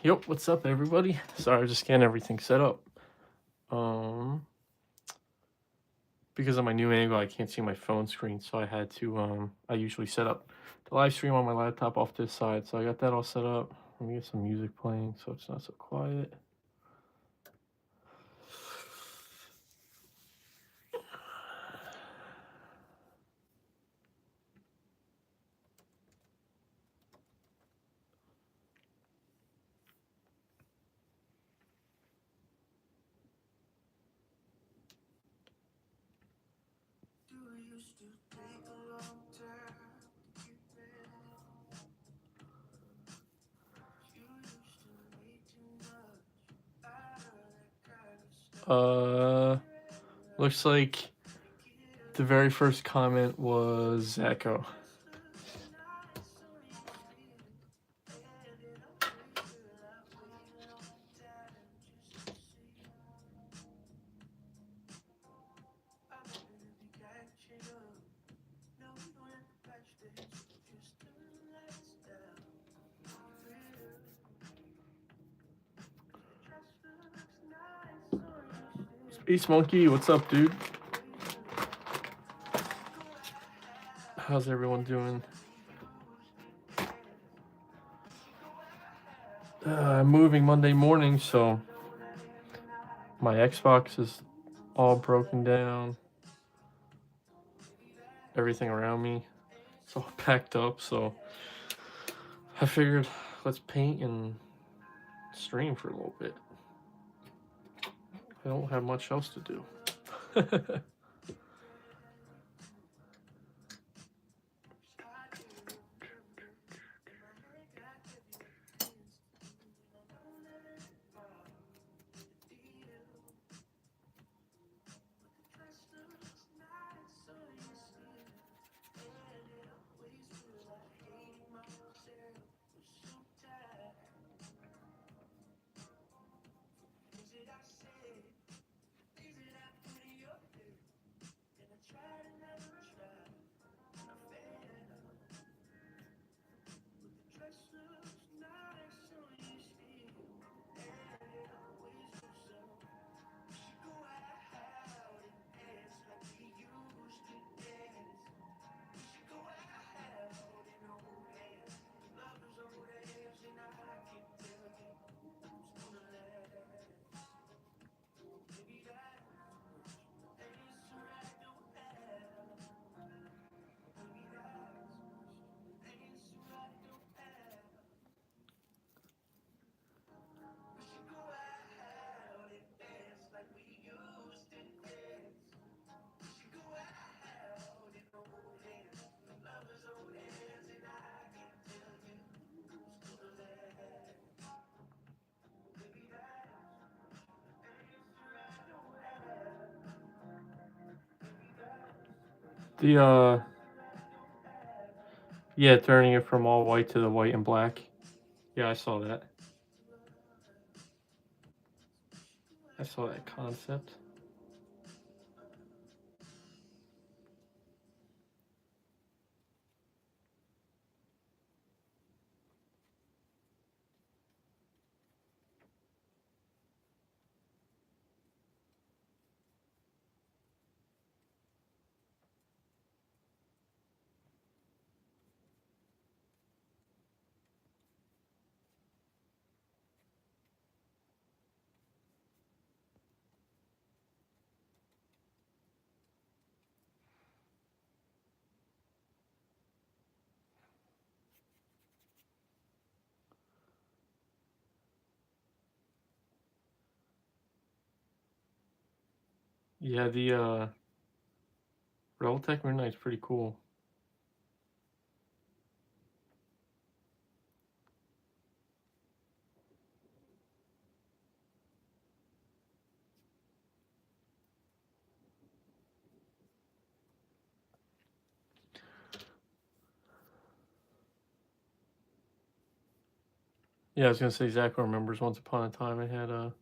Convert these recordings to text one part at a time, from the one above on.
Yep, what's up everybody? Sorry, I was just getting everything set up. Um because of my new angle I can't see my phone screen, so I had to I usually set up the live stream on my laptop off this side. So I got that all set up. Let me get some music playing so it's not so quiet. Looks like the very first comment was Echo. Space Monkey, what's up, dude? How's everyone doing? I'm moving Monday morning, so my Xbox is all broken down. Everything around me is all packed up, so I figured let's paint and stream for a little bit. I don't have much else to do. Yeah, turning it from all white to the white and black. Yeah, I saw that. I saw that concept. Yeah, the Revoltech Midnight's pretty cool. Yeah, I was gonna say Zach remembers once upon a time I had a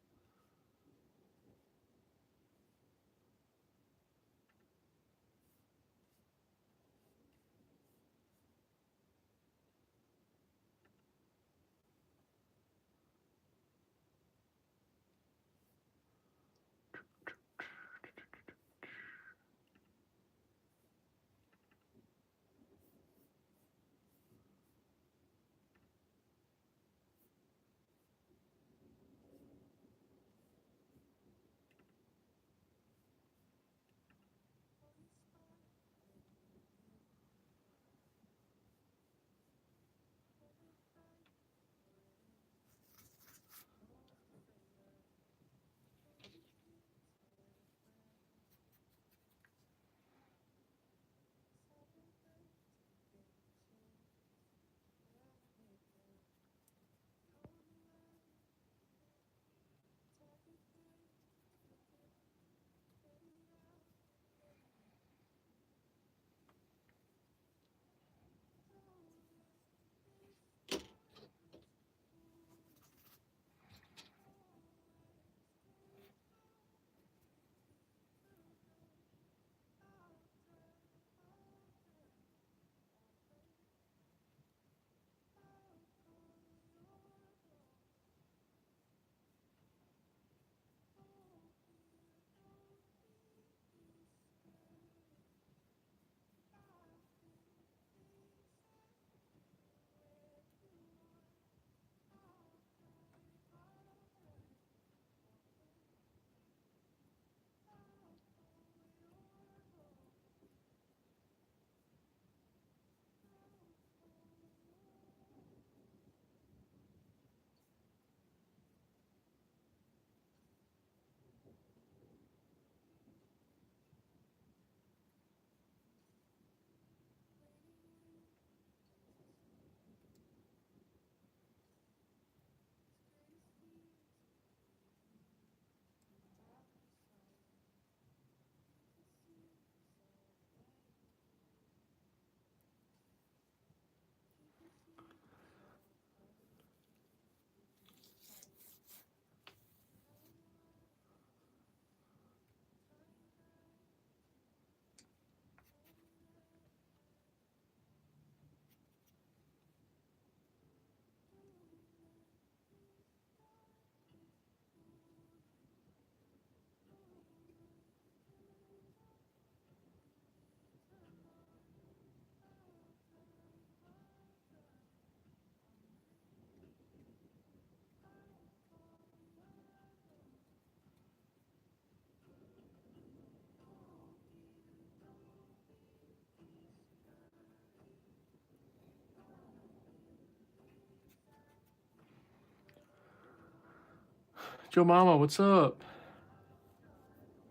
Joe Mama, what's up?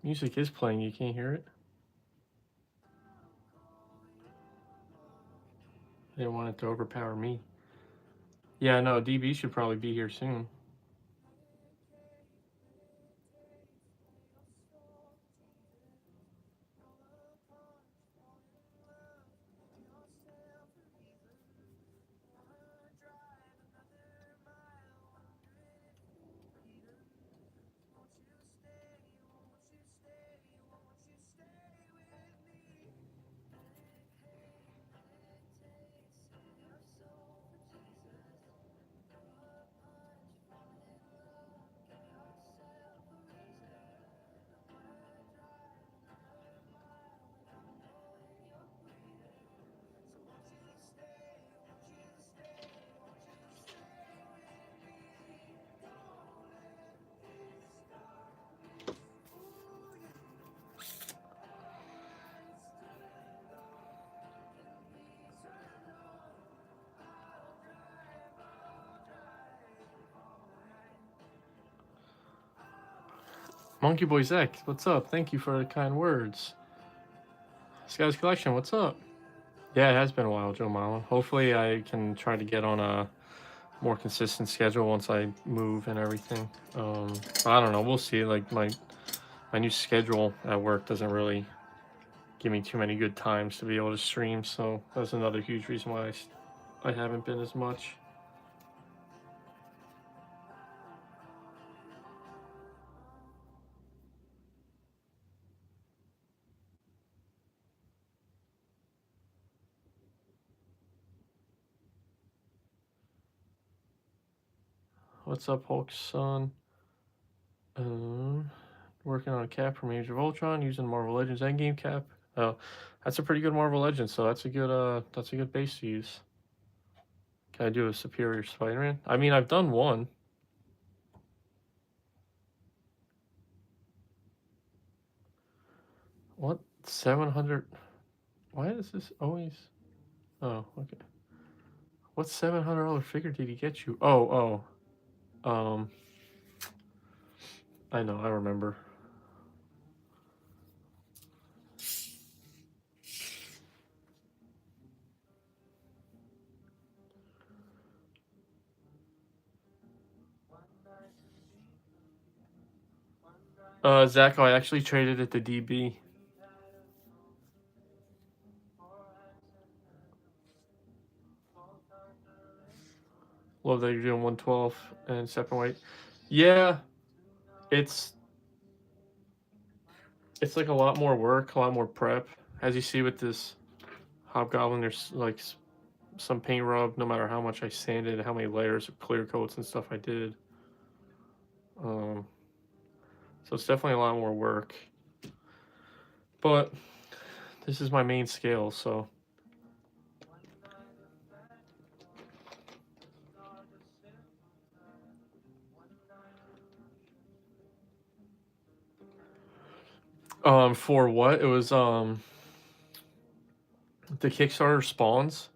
Music is playing. You can't hear it? I didn't want it to overpower me. Yeah, no, DB should probably be here soon. Monkey Boy Zach, what's up? Thank you for the kind words. Sky's Collection, what's up? Yeah, it has been a while, Joe Mama. Hopefully I can try to get on a more consistent schedule once I move and everything. I don't know. We'll see. Like my new schedule at work doesn't really give me too many good times to be able to stream, so that's another huge reason why I haven't been as much. What's up, Hulk son? Working on a cap from Age of Ultron using Marvel Legends Endgame cap. Oh, that's a pretty good Marvel Legends, so that's a good base to use. Can I do a Superior Spider-Man? I mean, I've done one. What? 700? Why is this always? Oh, okay. What $700 figure did he get you? Oh. I know, I remember. Zach, I actually traded it to DB. Love that you're doing 112 and step and white. Yeah, it's like a lot more work, a lot more prep. As you see with this Hobgoblin, there's like some paint rub, no matter how much I sanded, how many layers of clear coats and stuff I did. So it's definitely a lot more work. But this is my main scale, so. For what? It was the Kickstarter spawns.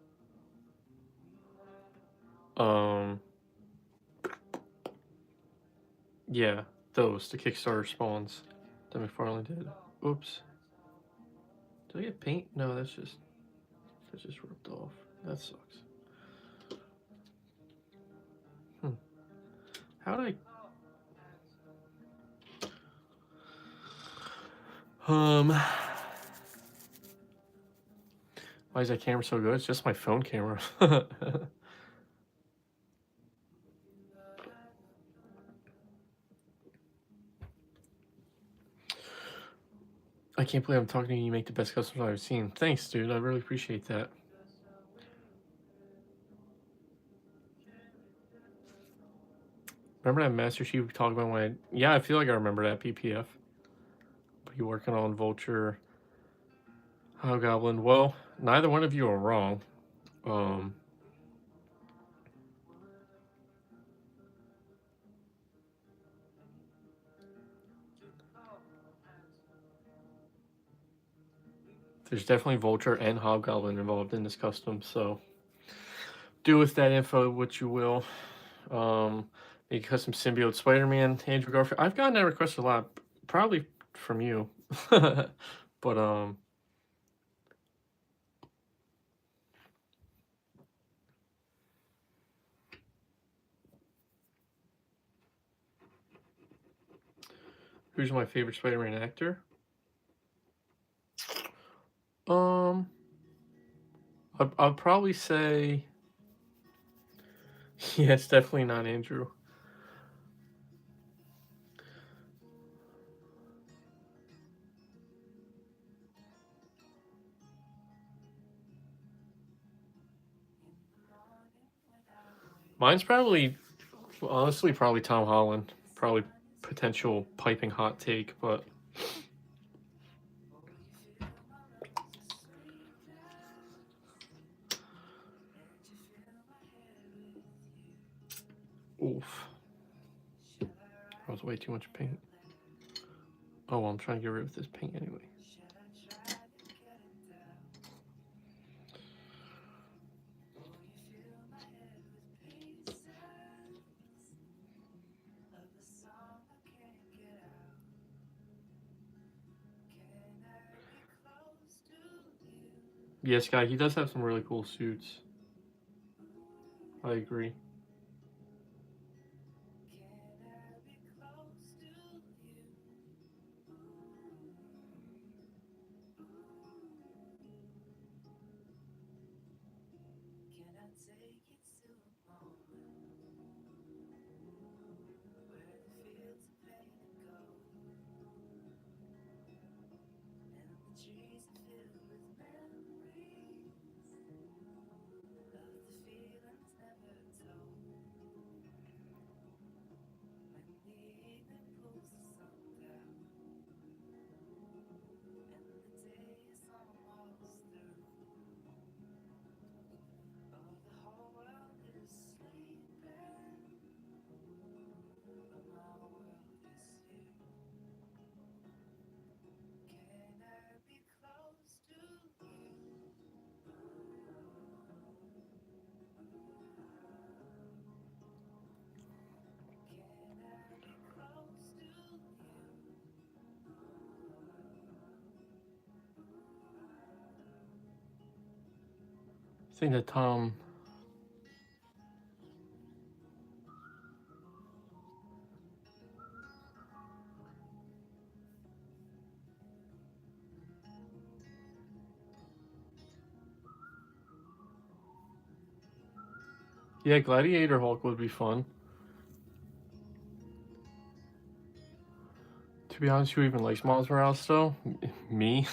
Yeah, those, the Kickstarter spawns that McFarlane did. Oops. Did I get paint? No, that's just ripped off. That sucks. How did why is that camera so good? It's just my phone camera. I can't believe I'm talking to you. You make the best customers I've seen. Thanks, dude. I really appreciate that. Remember that Master Chief we talked about when yeah, I feel like I remember that PPF. But you working on Vulture, Hobgoblin. Well, neither one of you are wrong. There's definitely Vulture and Hobgoblin involved in this custom, so do with that info what you will. a custom symbiote Spider-Man, Andrew Garfield. I've gotten that request a lot, probably from you, but who's my favorite Spider-Man actor? Um, I'll probably say, yeah, it's definitely not Andrew. Mine's probably, honestly, probably Tom Holland. Probably potential piping hot take, but oof, that was way too much paint. Oh, well, I'm trying to get rid of this paint anyway. Yes, guy, he does have some really cool suits. I agree. I think that Tom. Yeah, Gladiator Hulk would be fun. To be honest, who even likes Miles Morales though? Me.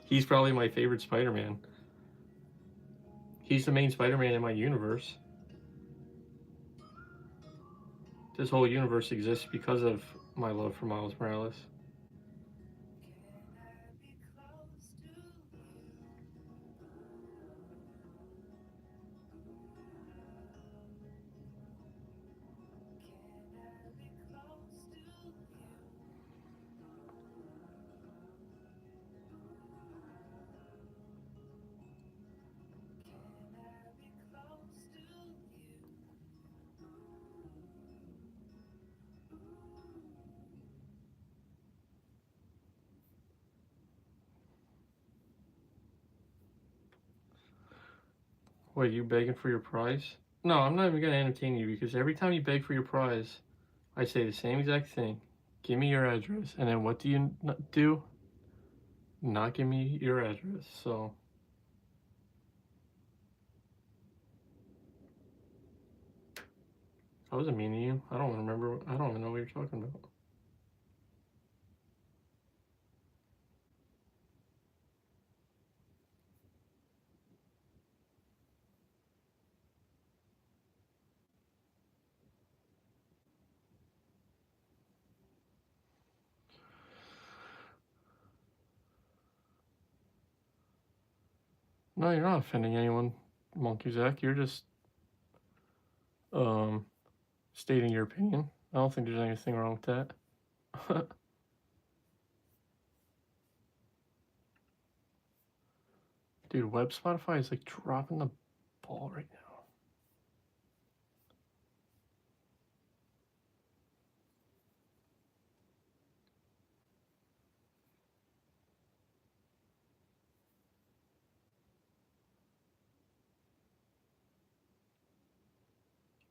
He's probably my favorite Spider-Man. He's the main Spider-Man in my universe. This whole universe exists because of my love for Miles Morales. Wait, you begging for your prize? No, I'm not even gonna entertain you because every time you beg for your prize, I say the same exact thing. Give me your address, and then what do you do? Not give me your address. So I wasn't mean to you. I don't remember. I don't even know what you're talking about. No, you're not offending anyone, Monkey Zach. You're just um stating your opinion. I don't think there's anything wrong with that. Dude, web Spotify is like dropping the ball right now.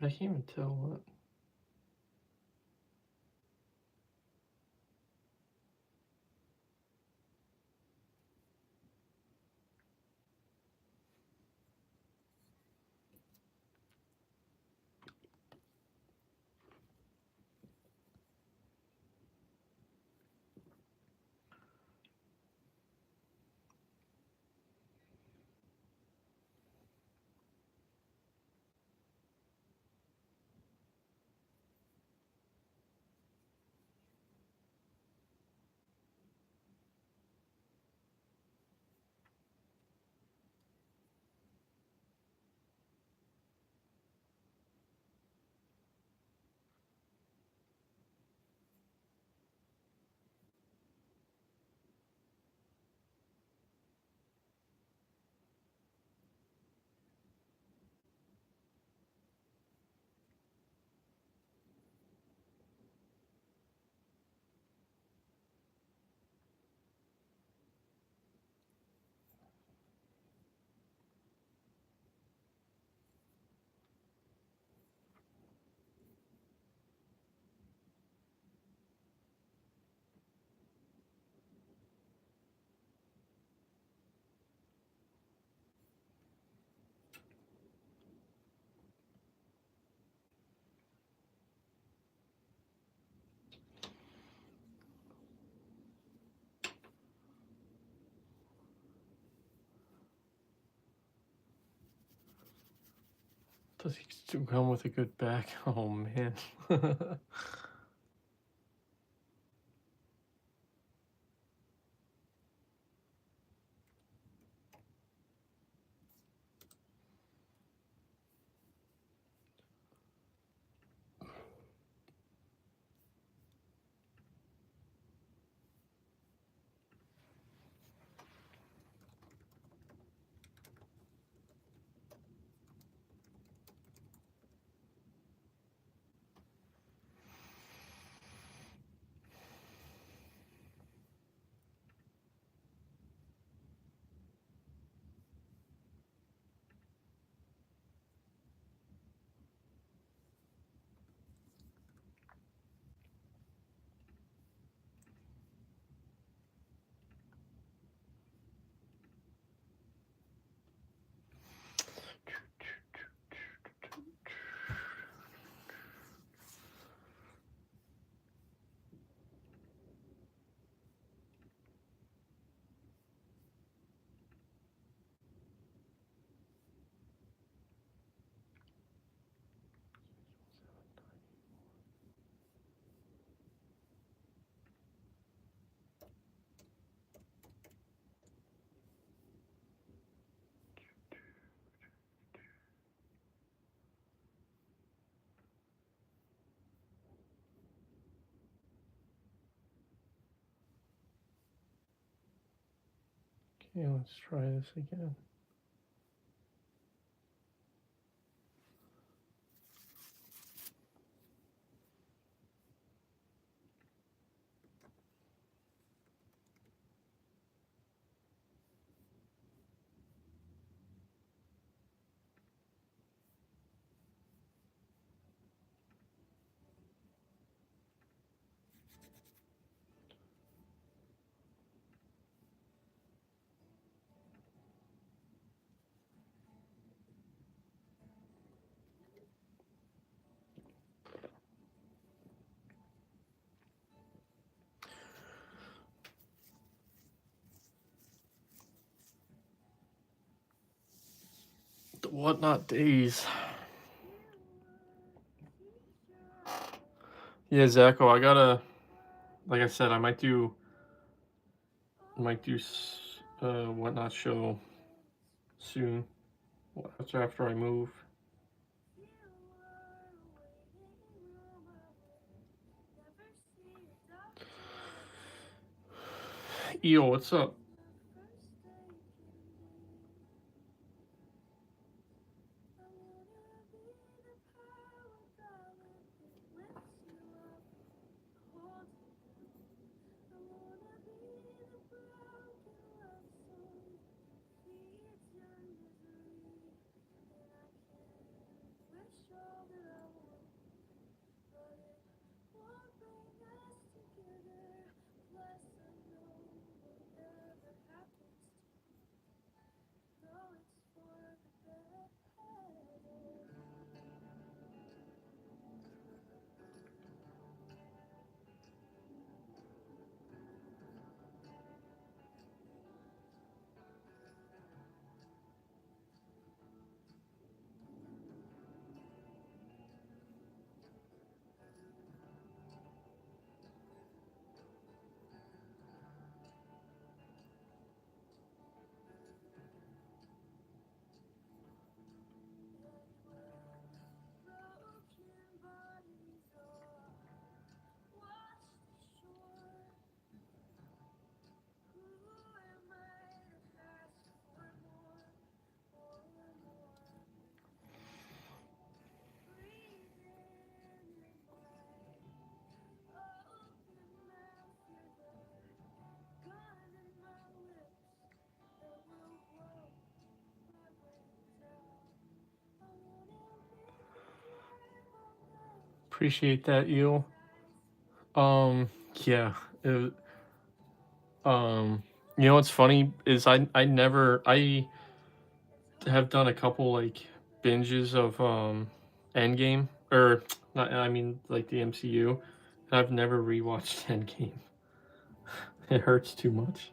I can't even tell what. Does he still come with a good back? Oh man. Okay, let's try this again. The Whatnot Days. Yeah, Zacho, I gotta, like I said, I might do Whatnot show soon after I move. Eo, what's up? Appreciate that, you. Yeah. It, you know what's funny is I have done a couple like binges of Endgame, or not, I mean like the MCU, and I've never rewatched Endgame. It hurts too much.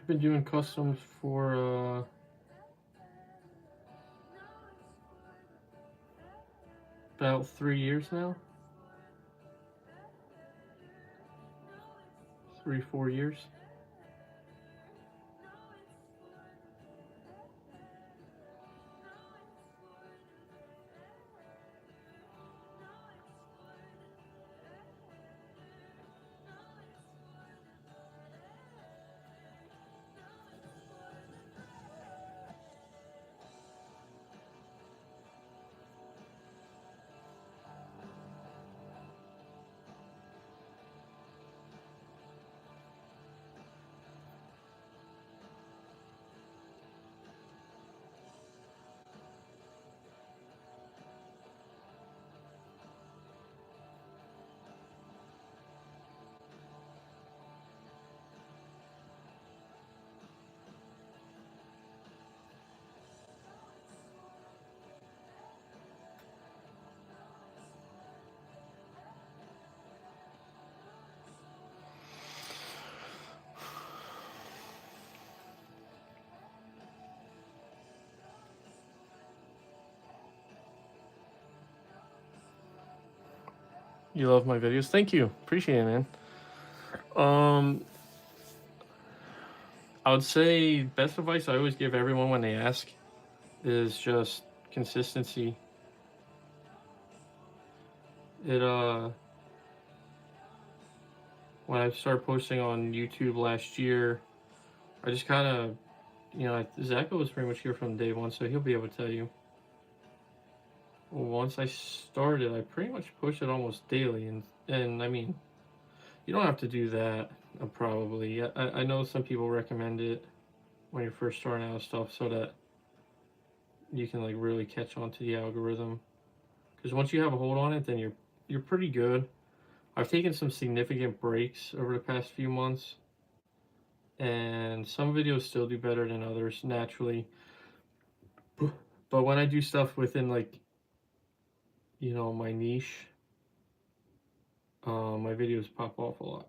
I've been doing customs for about 3 years now. 3, 4 years. You love my videos. Thank you. Appreciate it, man. I would say best advice I always give everyone when they ask is just consistency. It when I started posting on YouTube last year, I just kind of, Zacho was pretty much here from day one, so he'll be able to tell you. Once I started, I pretty much pushed it almost daily, and I mean, you don't have to do that. Probably, I know some people recommend it when you're first starting out stuff, so that you can like really catch on to the algorithm. Because once you have a hold on it, then you're pretty good. I've taken some significant breaks over the past few months, and some videos still do better than others naturally. But when I do stuff within like, my niche, my videos pop off a lot.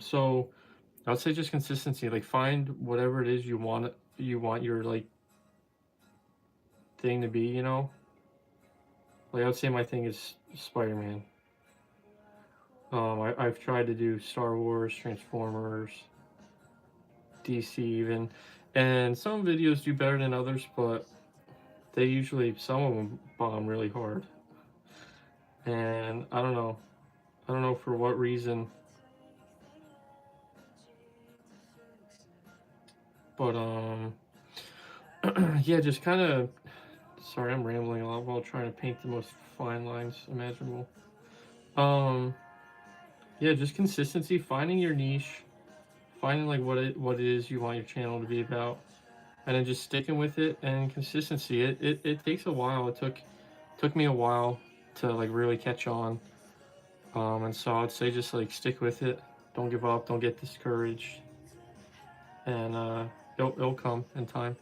So I'd say just consistency. Like find whatever it is you want your like thing to be. Like I would say my thing is Spider-Man. I've tried to do Star Wars, Transformers, DC even, and some videos do better than others, but some of them bomb really hard, and I don't know for what reason, but yeah, just kind of. Sorry, I'm rambling a lot while trying to paint the most fine lines imaginable. Yeah, just consistency, finding your niche, finding like what it is you want your channel to be about, and then just sticking with it. And consistency, it takes a while. It took me a while to like really catch on. And so I'd say just like stick with it. Don't give up. Don't get discouraged. and it'll come in time.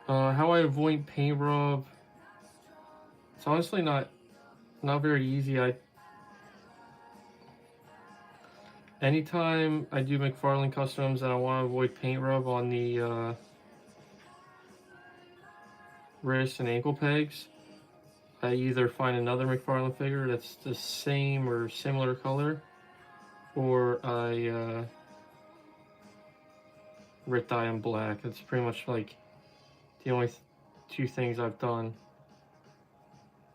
How I avoid paint rub? It's honestly not very easy. Anytime I do McFarlane customs and I want to avoid paint rub on the wrist and ankle pegs, I either find another McFarlane figure that's the same or similar color, or I red dye in black. That's pretty much like the only two things I've done.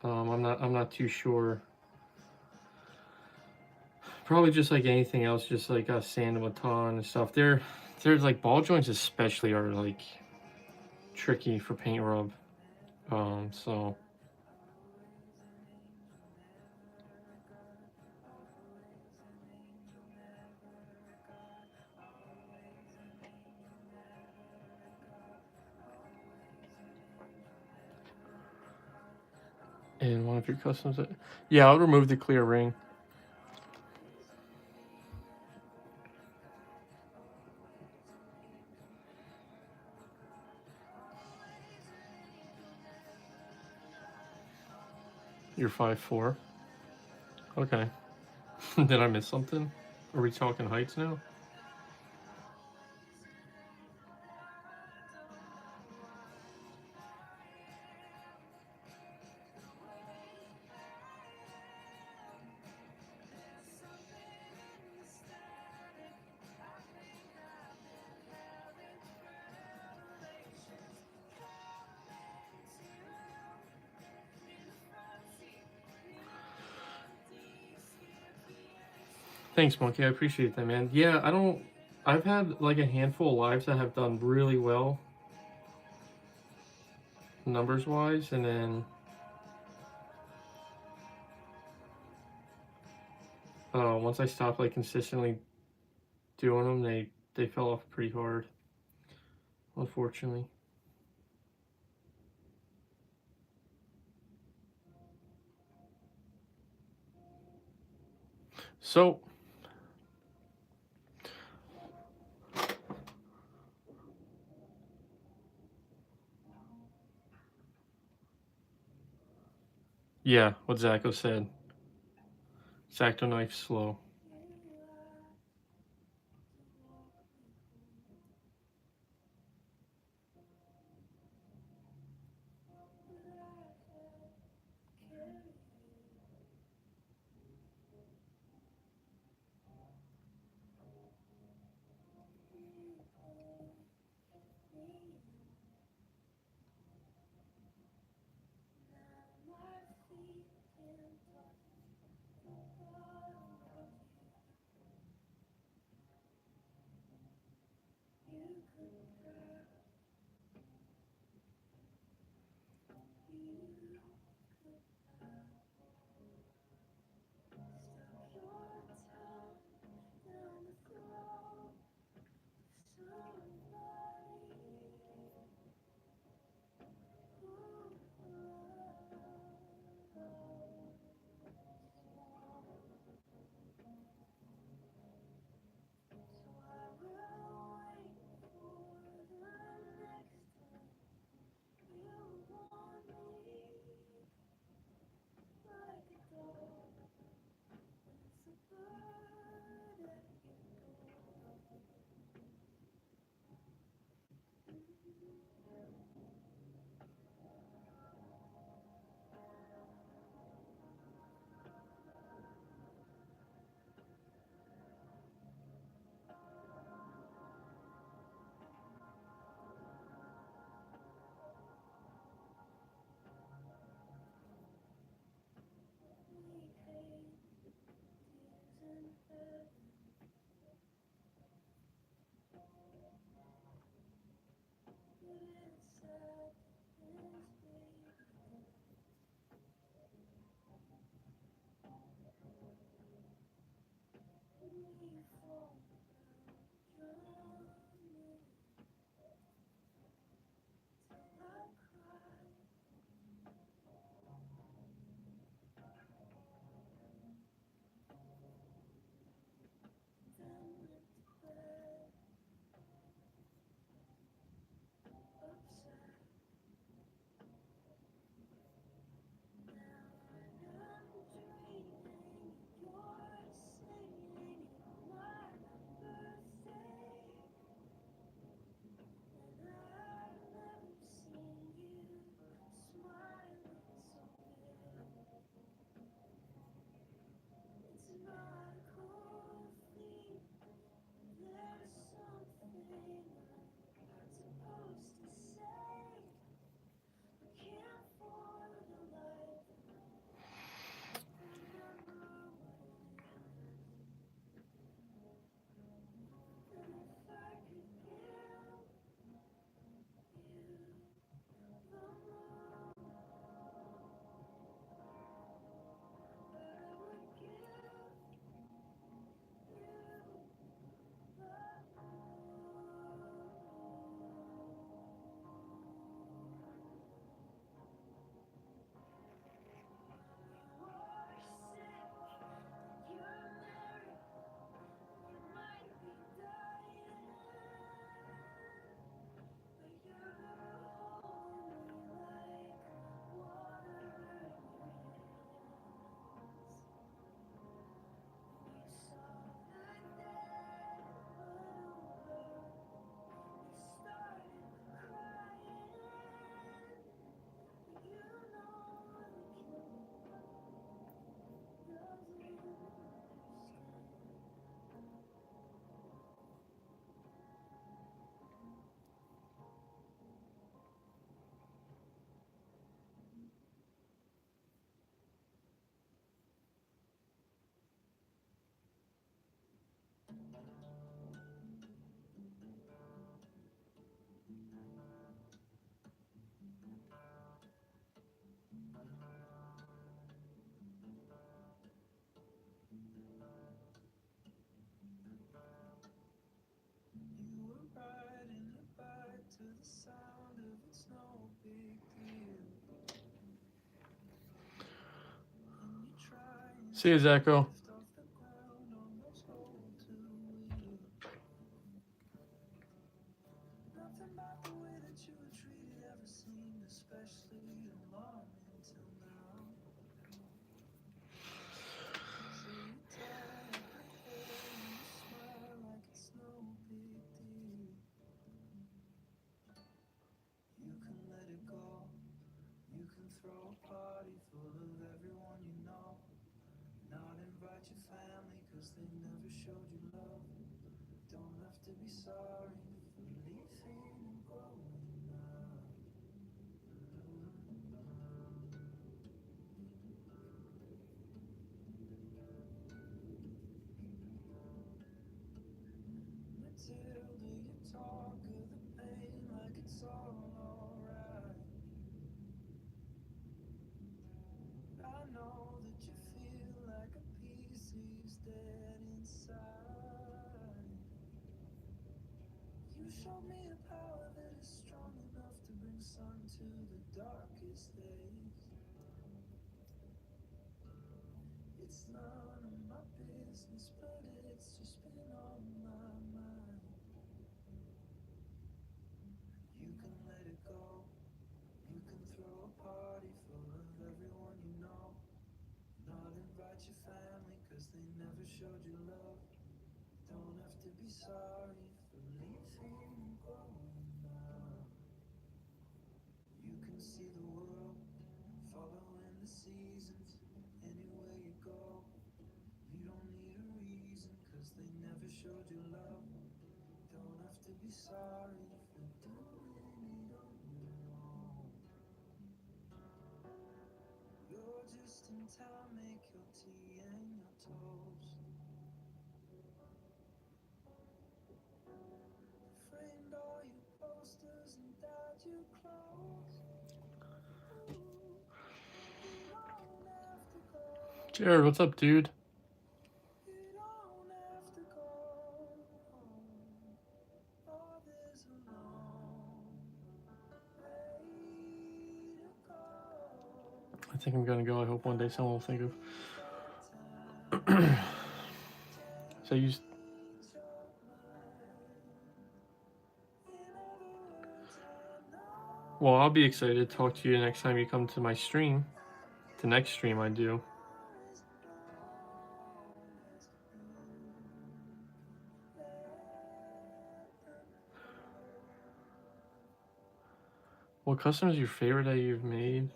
I'm not too sure. Probably just like anything else, just like sand and baton and stuff. There's like ball joints especially are like tricky for paint rub. So in one of your customs, yeah, I'll remove the clear ring. You're 5'4". Okay. Did I miss something? Are we talking heights now? Thanks, Monkey. I appreciate that, man. Yeah, I've had like a handful of lives that have done really well numbers wise, and then once I stopped like consistently doing them, they fell off pretty hard, unfortunately. So yeah, what Zacho said. Zacto knife slow. See you, Zacho. Jared, what's up, dude? I think I'm gonna go. I hope one day someone will think of. So you. Well, I'll be excited to talk to you next time you come to my stream. The next stream I do. What custom is your favorite that you've made?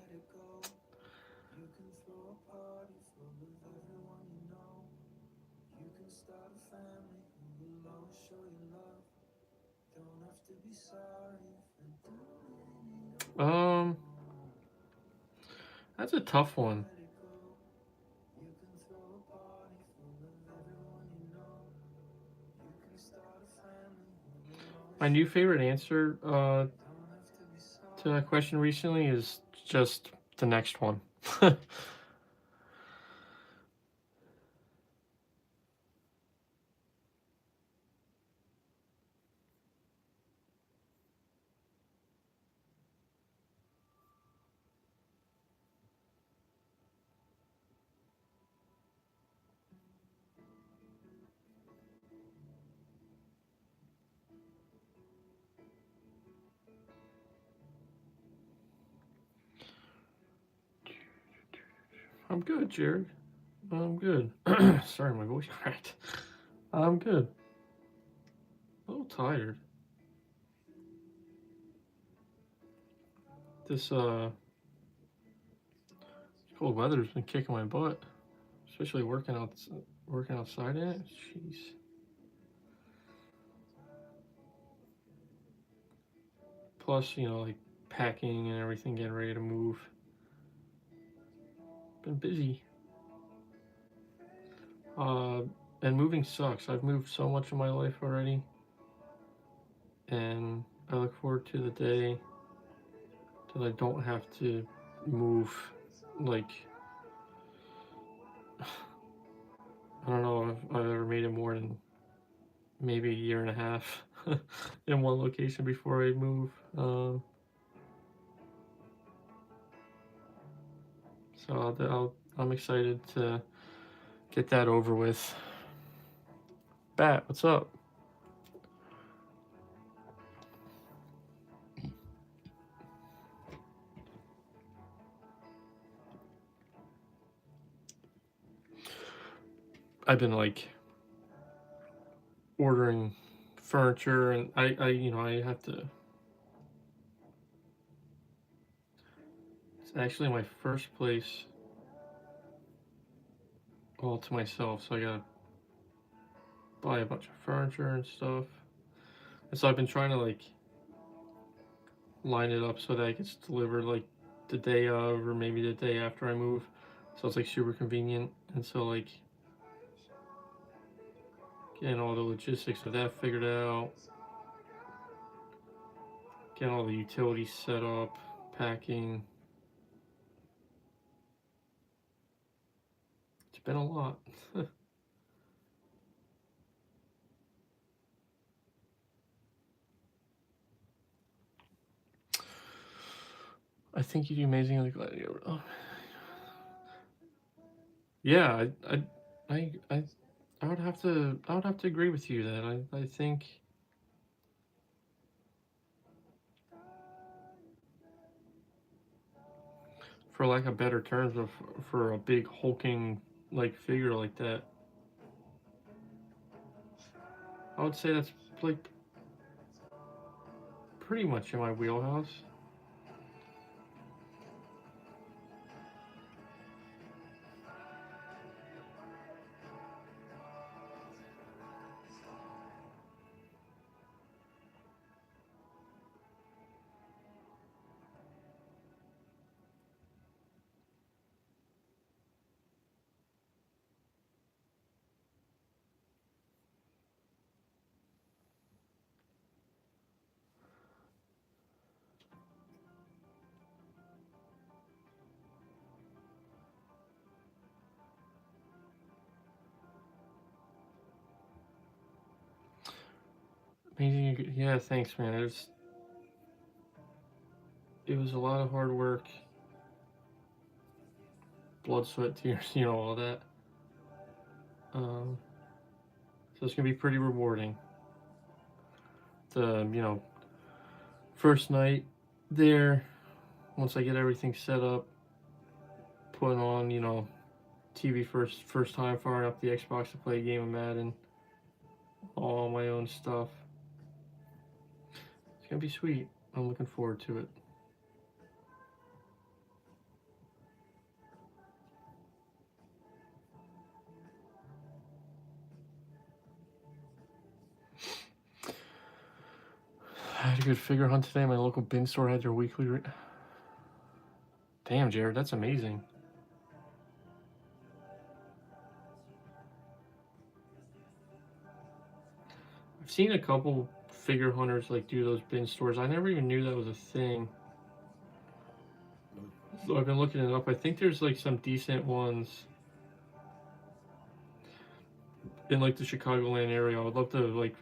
That's a tough one. My new favorite answer to that question recently is just the next one. I'm good, Jared. I'm good. Sorry, my voice cracked. I'm good. A little tired. This cold weather's been kicking my butt, especially working outside in it. Jeez. Plus, like packing and everything, getting ready to move. Been busy. And moving sucks. I've moved so much in my life already, and I look forward to the day that I don't have to move. Like, I don't know if I've ever made it more than maybe a year and a half in one location before I move. So I'm excited to get that over with. Bat, what's up? I've been like ordering furniture, and I have to. It's actually my first place all to myself, so I gotta buy a bunch of furniture and stuff. And so I've been trying to like line it up so that it gets delivered like the day of or maybe the day after I move. So it's like super convenient. And so like getting all the logistics of that figured out, getting all the utilities set up, packing. It's been a lot. I think you do amazing on the Gladiator. Oh. Yeah, I would have to agree with you that I think for lack of better terms of for a big hulking like figure like that, I would say that's like pretty much in my wheelhouse. Amazing. Yeah, thanks, man. It was a lot of hard work. blood, sweat, tears, you know, all that. So it's gonna be pretty rewarding. The, you know, first night there, once I get everything set up, putting on, you know, TV first time, firing up the Xbox to play a game of Madden, all my own stuff. It's gonna be sweet. I'm looking forward to it. I had a good figure hunt today. My local bin store had their weekly. Damn, Jared, that's amazing. I've seen a couple figure hunters like do those bin stores. I never even knew that was a thing. So I've been looking it up. I think there's like some decent ones in like the Chicagoland area. I would love to like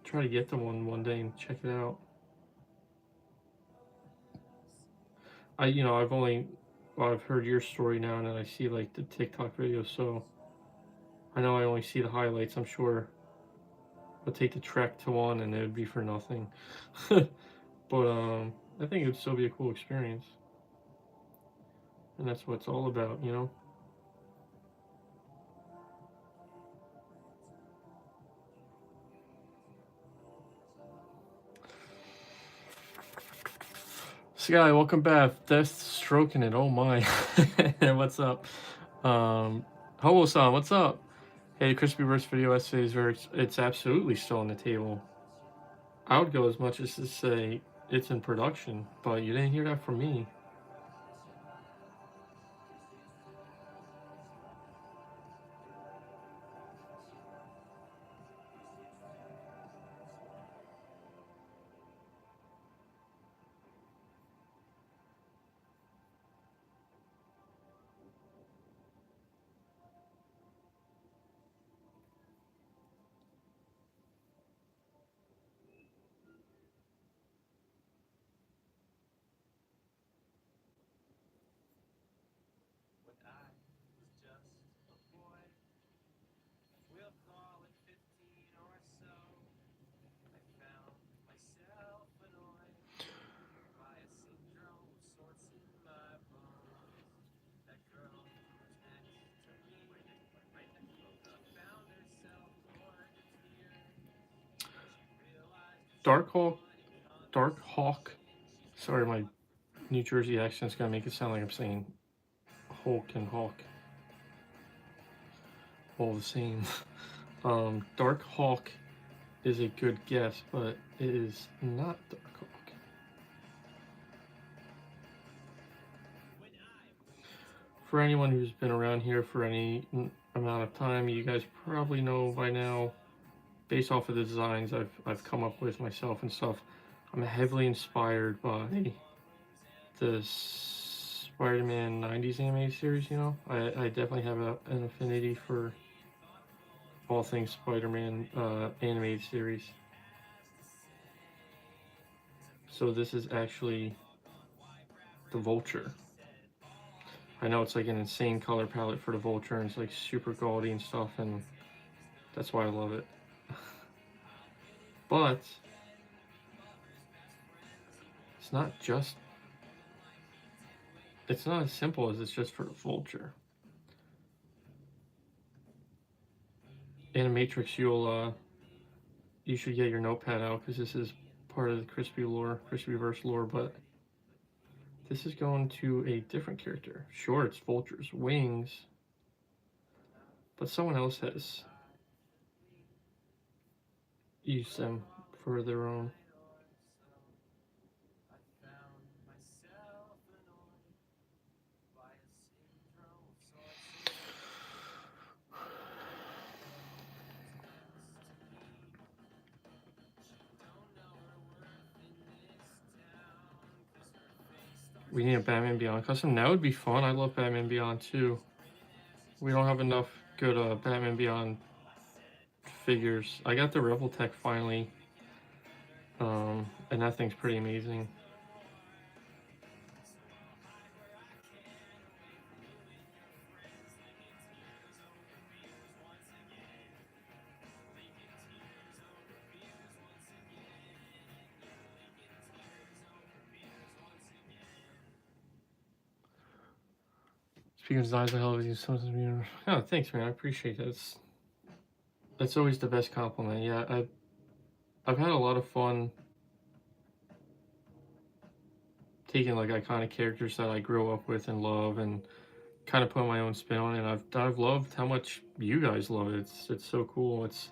try to get to one day and check it out. I've heard your story now, and then I see like the TikTok videos, so I know I only see the highlights. I'm sure I'll take the trek to one, and it would be for nothing. But I think it would still be a cool experience, and that's what it's all about, you know. Sky, welcome back. Death stroking it. Oh my. What's up? Hobo-san, what's up? Hey, Crispy Verse video essay is it's absolutely still on the table. I would go as much as to say it's in production, but you didn't hear that from me. Dark Hawk. Sorry, my New Jersey accent's gonna make it sound like I'm saying Hulk and Hawk. All the same. Dark Hawk is a good guess, but it is not Dark Hawk. For anyone who's been around here for any amount of time, you guys probably know by now, based off of the designs I've come up with myself and stuff, I'm heavily inspired by the Spider-Man 90s anime series, you know? I definitely have an affinity for all things Spider-Man animated series. So this is actually the Vulture. I know it's like an insane color palette for the Vulture, and it's like super gaudy and stuff, and that's why I love it. But it's not as simple as it's just for the Vulture. Animatrix, you should get your notepad out, because this is part of the Crispyverse lore, but this is going to a different character. Sure, it's Vulture's wings, but someone else has used them for their own. We need a Batman Beyond custom. That would be fun. I love Batman Beyond too. We don't have enough good Batman Beyond figures. I got the Rebel Tech finally, and that thing's pretty amazing. Speaking of designs, I love these. Oh, thanks, man. I appreciate that. That's always the best compliment. Yeah, I've had a lot of fun taking like iconic characters that I grew up with and love, and kind of put my own spin on it. And I've loved how much you guys love it. It's so cool. It's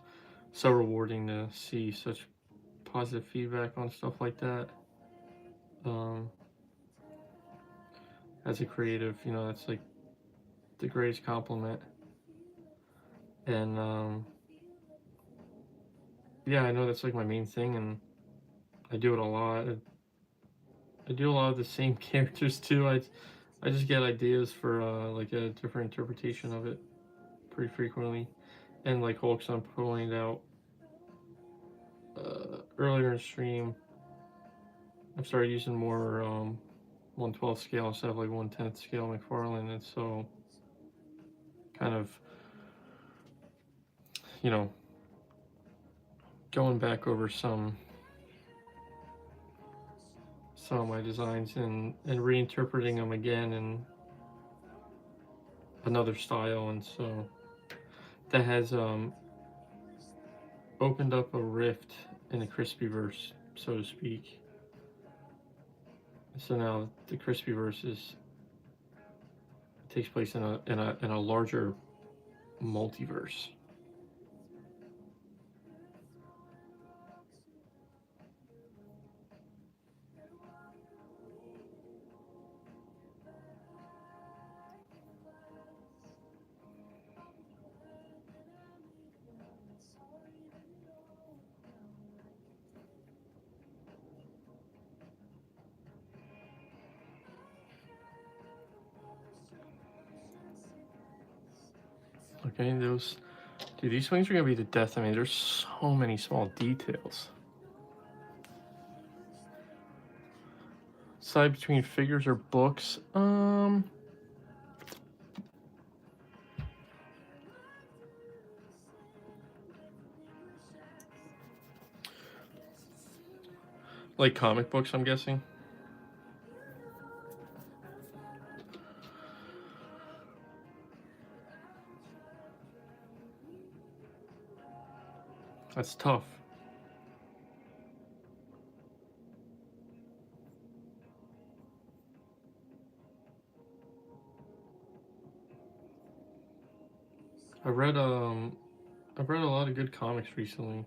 so rewarding to see such positive feedback on stuff like that. Um, as a creative, that's like the greatest compliment. And yeah, I know that's like my main thing, and I do it a lot. I do a lot of the same characters too. I just get ideas for like a different interpretation of it pretty frequently, and like Hulkson pointed out earlier in stream, I've started using more 1/12 scale instead of like 1/10 scale McFarlane, and so kind of you know going back over some of my designs and reinterpreting them again in another style, and so that has opened up a rift in the Crispyverse, so to speak. So now the Crispyverse takes place in a larger multiverse. Okay, dude, these swings are gonna be the death. I mean, there's so many small details. Side between figures or books. Like comic books, I'm guessing. That's tough. I've read a lot of good comics recently.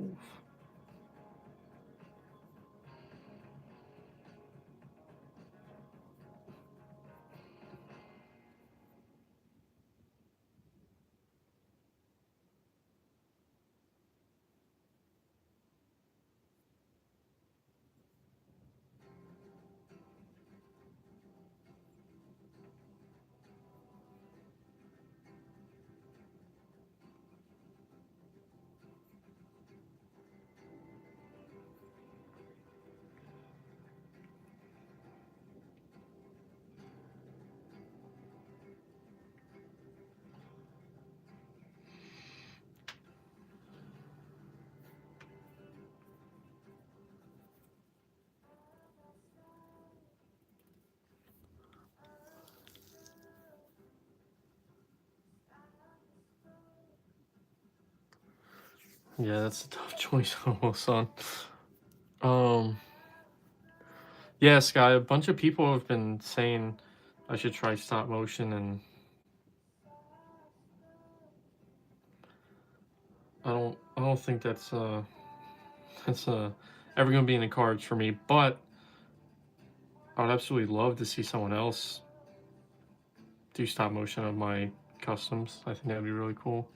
Oof. Yeah, that's a tough choice, almost, son. Yeah, Sky. A bunch of people have been saying I should try stop motion, and I don't think that's ever gonna be in the cards for me. But I would absolutely love to see someone else do stop motion of my customs. I think that'd be really cool.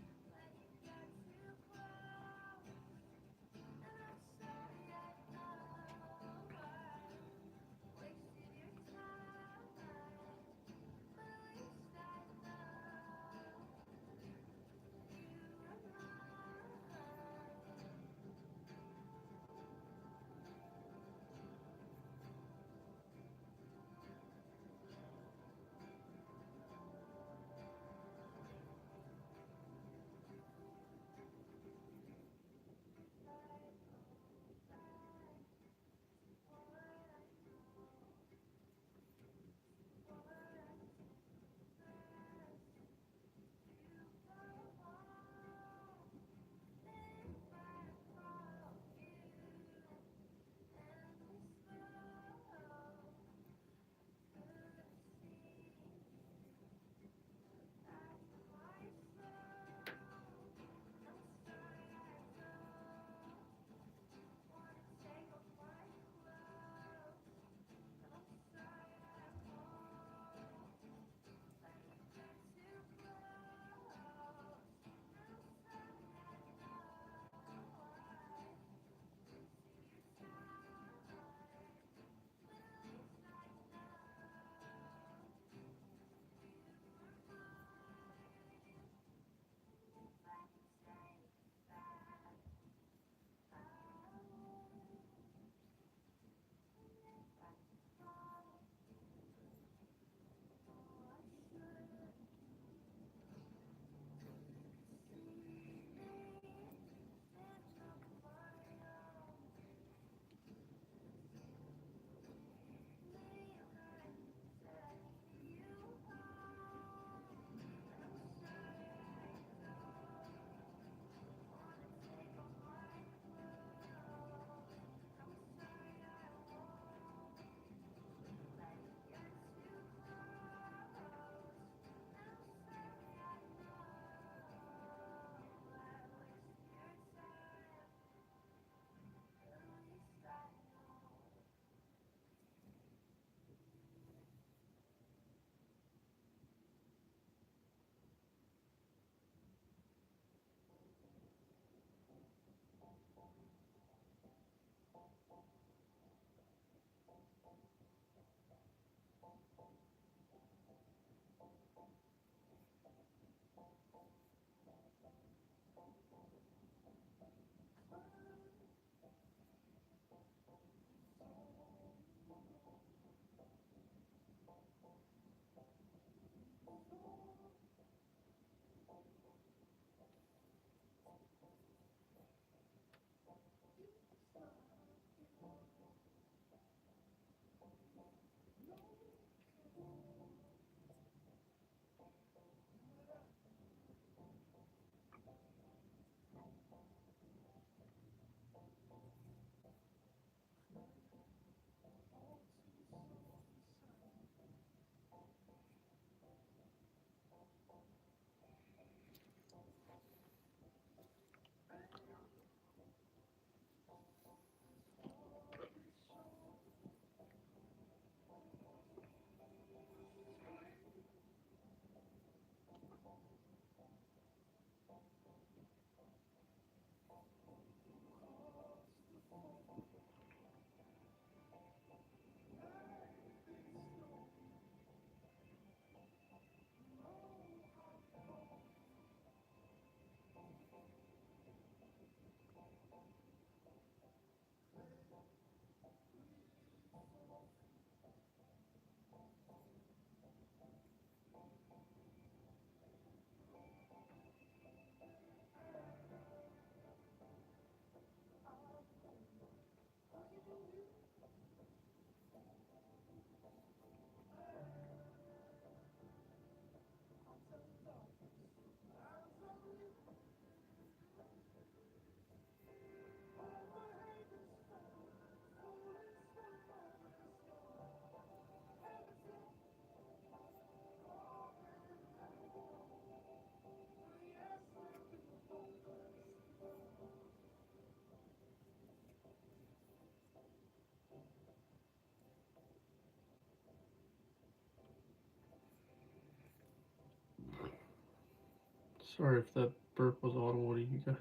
Sorry if that burp was audible to you guys.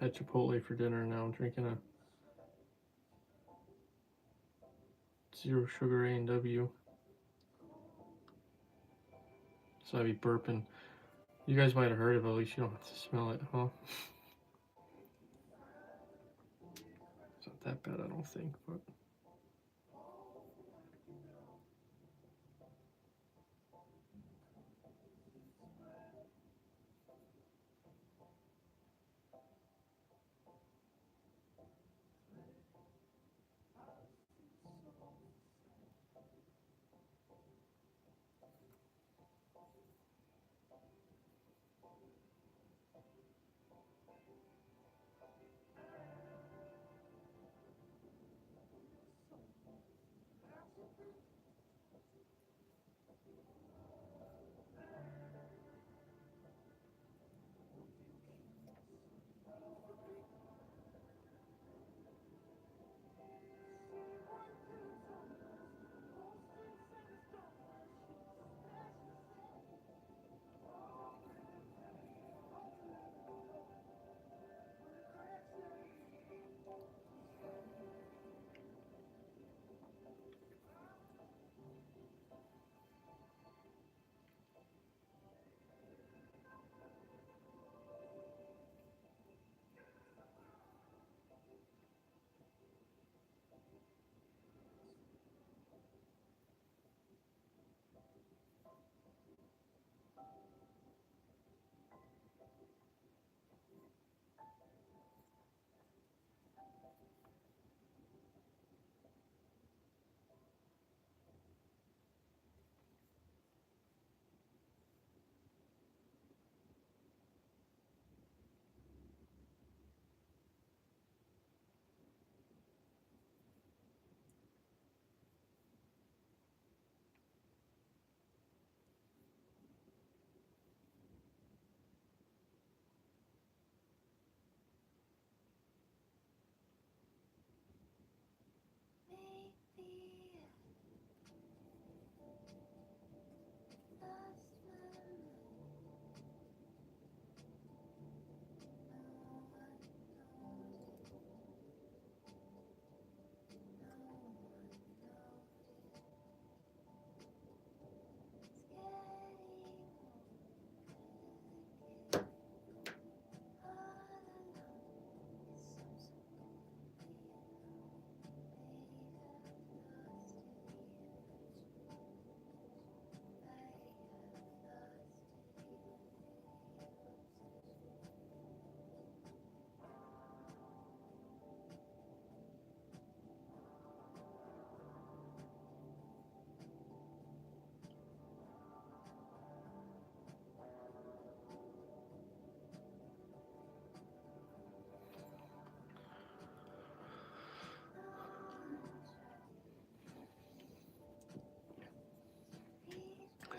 I had Chipotle for dinner and now I'm drinking a zero sugar A&W. So I'd be burping. You guys might have heard it, but at least you don't have to smell it, huh? It's not that bad, I don't think, but.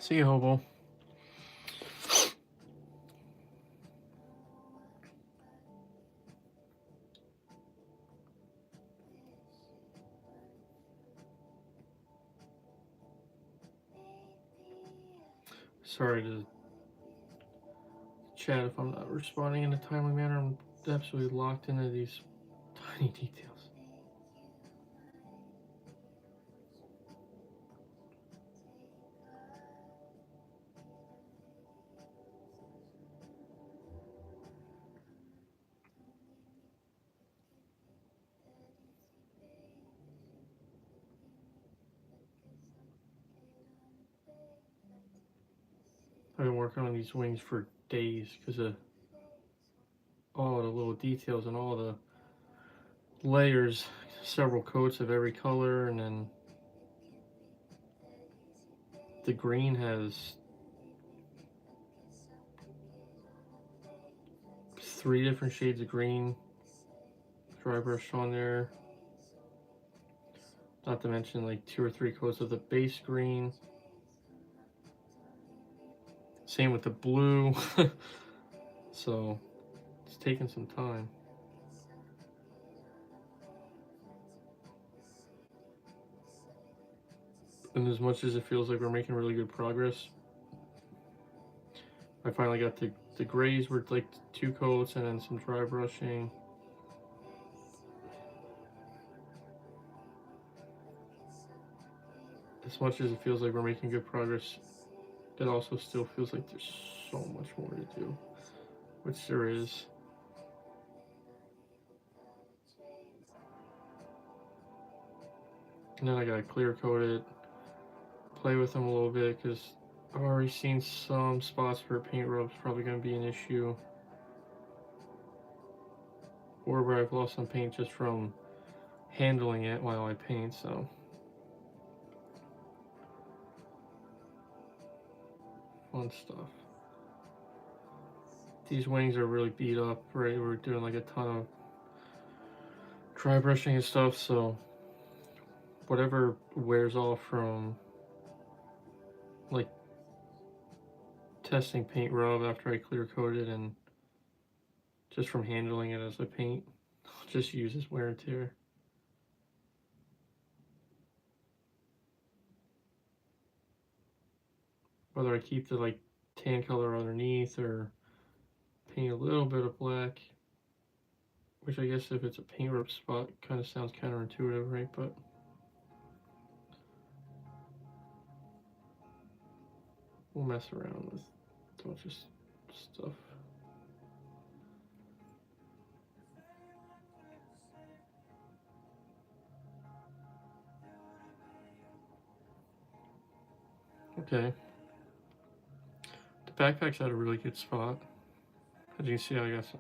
See you, Hobo. Sorry to chat if I'm not responding in a timely manner. I'm absolutely locked into these tiny details. I've been working on these wings for days because of all the little details and all the layers, several coats of every color, and then the green has 3 different shades of green dry brushed on there, not to mention like 2 or 3 coats of the base green. Same with the blue. So it's taking some time. And as much as it feels like we're making really good progress, I finally got the grays were like 2 coats and then some dry brushing. As much as it feels like we're making good progress, it also still feels like there's so much more to do, which there is. And then I gotta clear coat it, play with them a little bit, because I've already seen some spots where paint rub's probably gonna be an issue, or where I've lost some paint just from handling it while I paint. So fun stuff. These wings are really beat up, right? We're doing like a ton of dry brushing and stuff, so whatever wears off from like testing paint rub after I clear coat it and just from handling it as I paint, I'll just use as wear and tear. Whether I keep the like tan color underneath or paint a little bit of black, which I guess if it's a paint rub spot kind of sounds counterintuitive, right? But we'll mess around with a bunch of stuff. Okay. The backpack's at a really good spot. As you can see, I got some.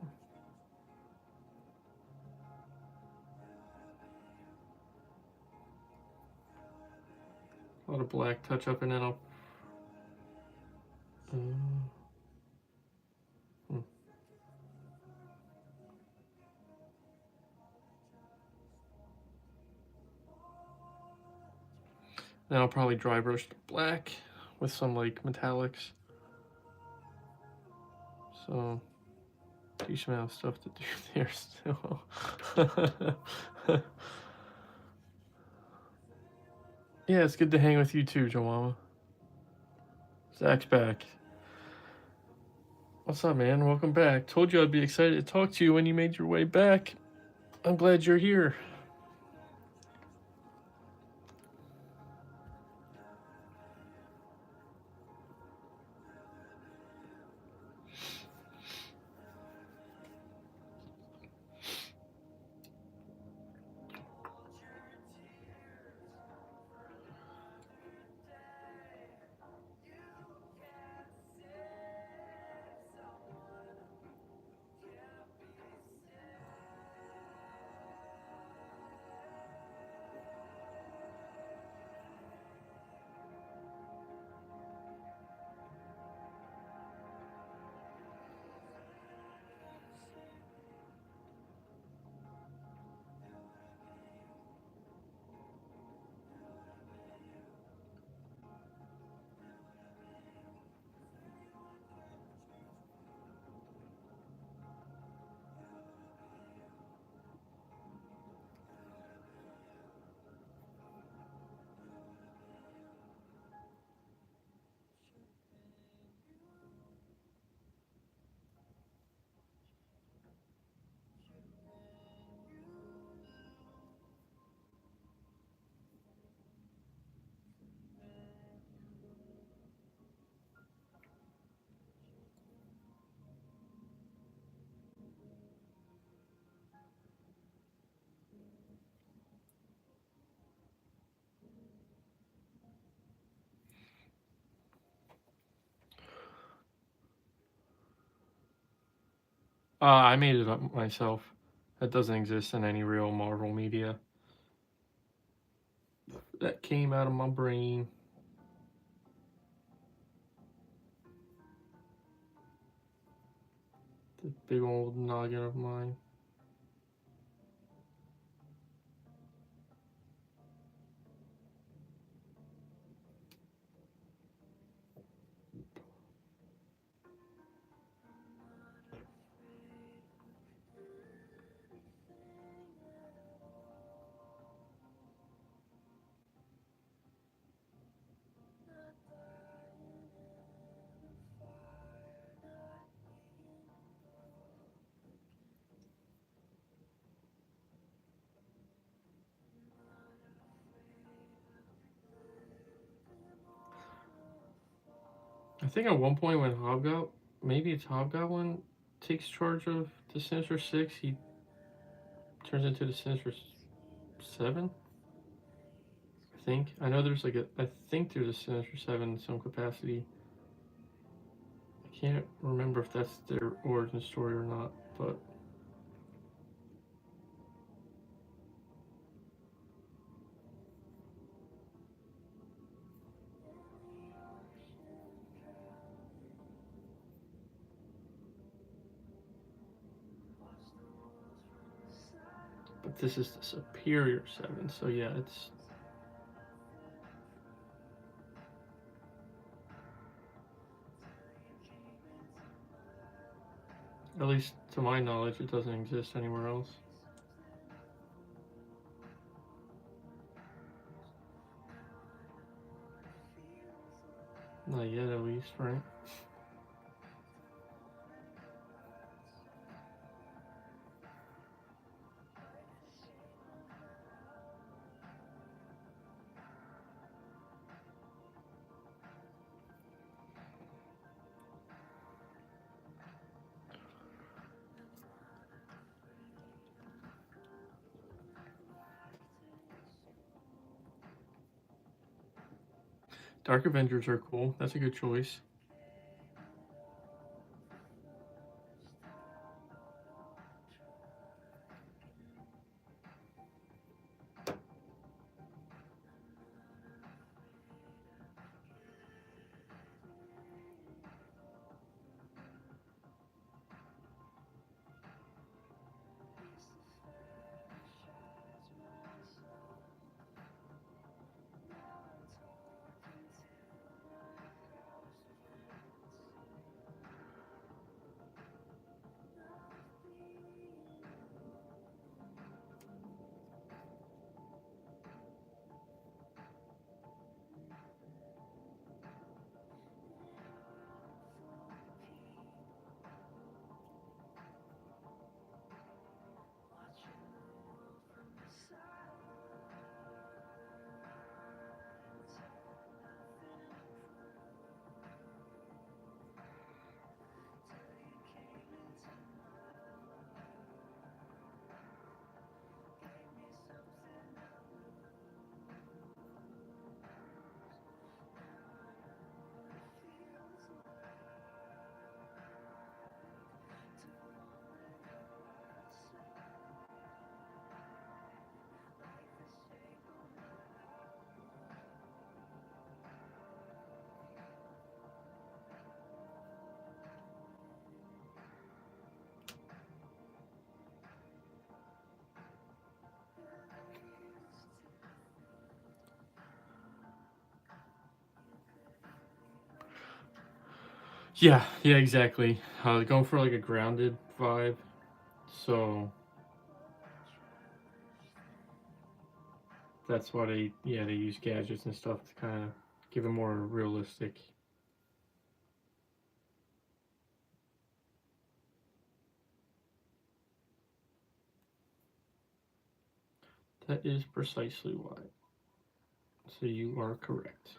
A lot of black touch up, and then I'll. Then I'll probably dry brush the black with some like metallics. So decent amount of stuff to do there still. Yeah, it's good to hang with you too, Joama. Zach's back. What's up, man? Welcome back. Told you I'd be excited to talk to you when you made your way back. I'm glad you're here. I made it up myself. That doesn't exist in any real Marvel media. That came out of my brain. The big old noggin of mine. I think at one point when maybe it's Hobgoblin takes charge of the Sinister Six, he turns into the Sinister Seven. I think. I know there's I think there's a Sinister Seven in some capacity. I can't remember if that's their origin story or not, but. But this is the Superior Seven, so yeah, it's. At least to my knowledge, it doesn't exist anywhere else. Not yet, at least, right? Dark Avengers are cool. That's a good choice. Yeah, exactly. Going for like a grounded vibe. So that's why they use gadgets and stuff to kind of give it more realistic. That is precisely why. So you are correct.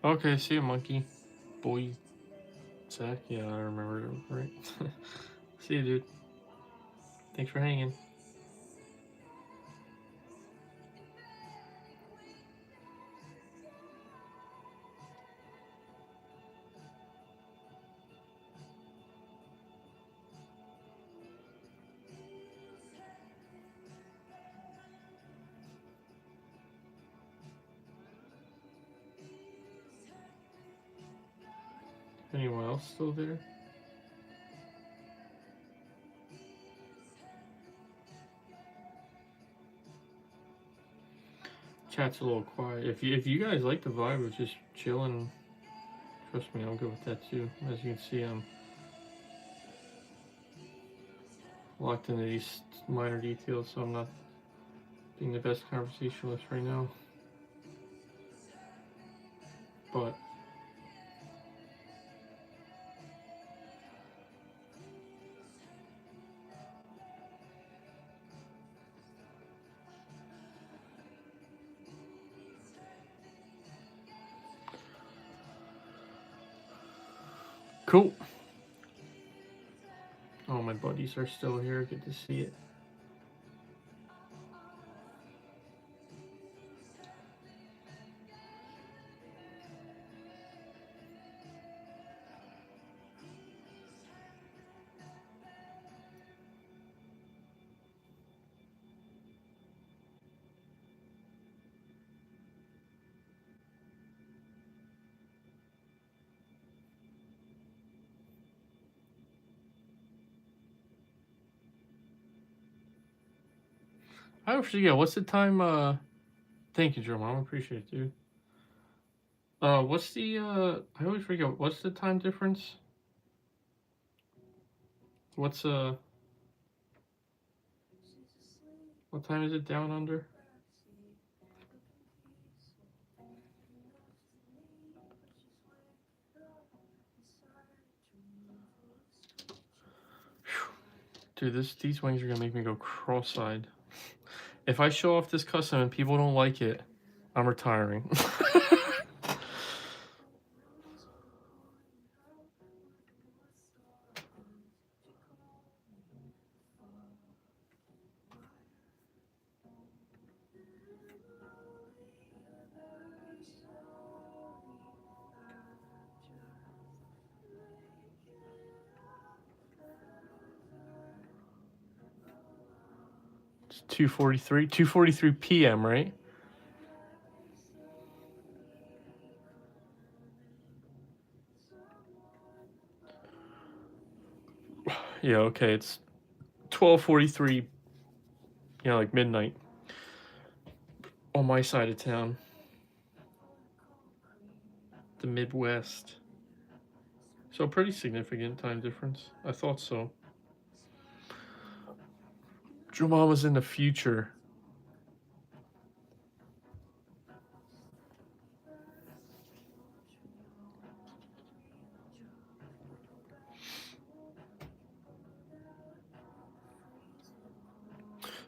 Okay, see you, monkey boy. Zach, yeah, I remember it right. See you, dude. Thanks for hanging. Anyone else still there? Chat's a little quiet. If you guys like the vibe of just chilling, trust me, I'm good with that too. As you can see, I'm locked into these minor details, so I'm not being the best conversationalist right now. But cool. Oh, my buddies are still here. Good to see it. I always forget. What's the time? Thank you, Joe Mom. Appreciate it, dude. What's the? I always forget. What's the time difference? What's What time is it down under? Dude, these wings are gonna make me go cross-eyed. If I show off this custom and people don't like it, I'm retiring. 2:43, 2:43 p.m. Right? Yeah. Okay. It's 12:43. You know, like midnight on my side of town, the Midwest. So pretty significant time difference. I thought so. Jumama's in the future.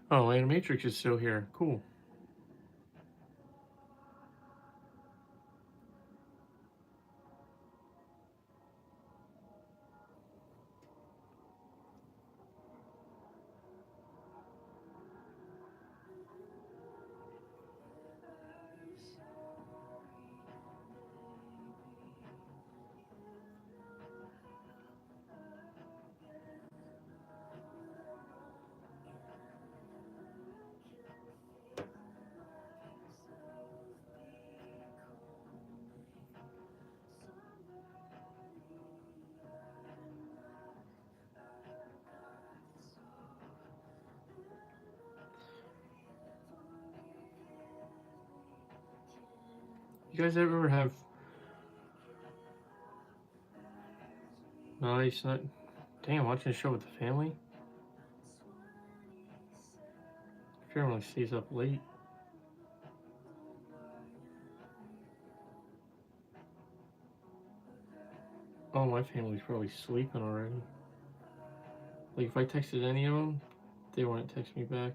Oh, Animatrix is still here. Cool. You guys ever have nice? Not damn watching a show with the family. Everyone stays up late. Oh, my family's probably sleeping already. Like if I texted any of them, they wouldn't text me back.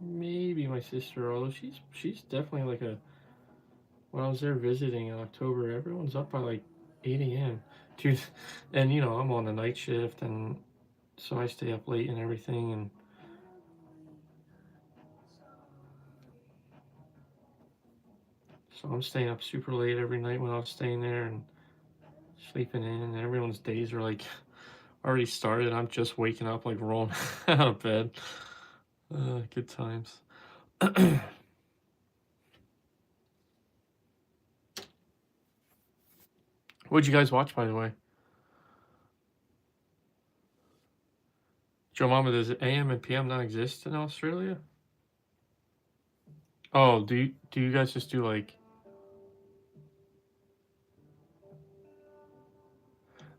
Maybe my sister, although she's definitely like a when I was there visiting in October, everyone's up by like 8 a.m. Dude, and you know, I'm on the night shift, and so I stay up late and everything, and so I'm staying up super late every night when I was staying there and sleeping in, and everyone's days are like already started. I'm just waking up, like rolling out of bed. Good times. What'd you guys watch, by the way? Joe Mama, does AM and PM not exist in Australia? Oh, do you guys just do like?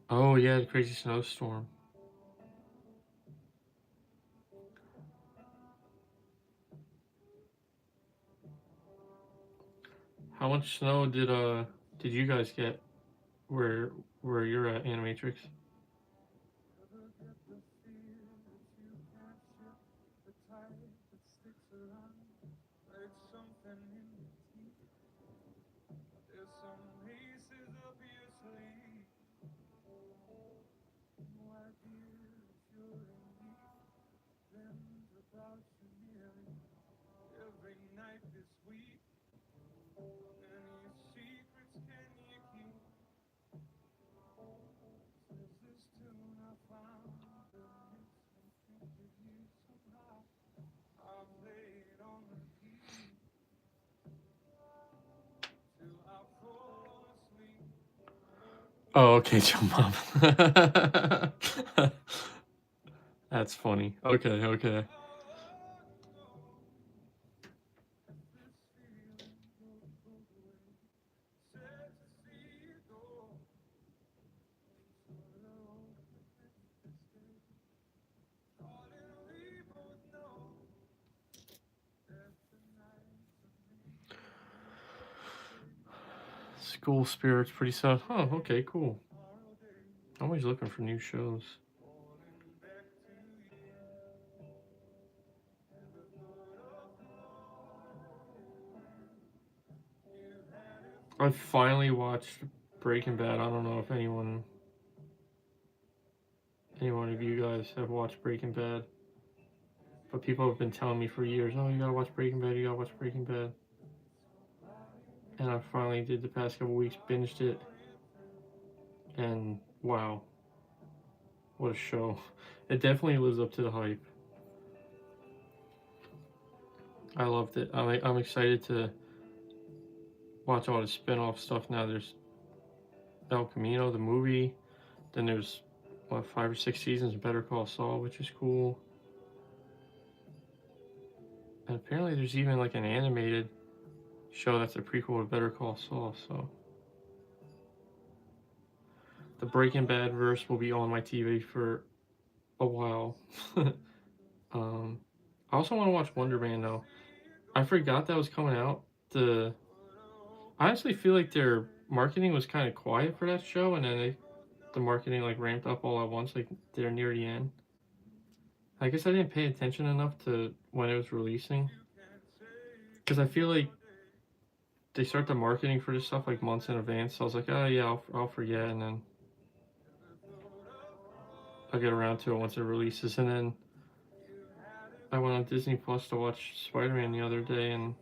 Oh yeah, the crazy snowstorm. How much snow did you guys get where you're at, Animatrix? Oh, okay, Joe Mama. That's funny. Okay, okay. School Spirit's pretty sad. Oh, okay, cool. I'm always looking for new shows. I finally watched Breaking Bad. I don't know if anyone of you guys have watched Breaking Bad, but people have been telling me for years, "Oh, you gotta watch Breaking Bad. You gotta watch Breaking Bad." And I finally did the past couple weeks, binged it, and wow, what a show! It definitely lives up to the hype. I loved it. I'm excited to watch all the spin-off stuff now. There's El Camino, the movie. Then there's what 5 or 6 seasons of Better Call Saul, which is cool. And apparently there's even like an animated show that's a prequel to Better Call Saul. So the Breaking Bad verse will be on my TV for a while. I also want to watch Wonder Man though. I forgot that was coming out. I honestly feel like their marketing was kind of quiet for that show, and then the marketing like ramped up all at once, like they're near the end. I guess I didn't pay attention enough to when it was releasing, because I feel like they start the marketing for this stuff like months in advance. So I was like, oh yeah, I'll forget, and then I'll get around to it once it releases. And then I went on Disney Plus to watch Spider Man the other day, and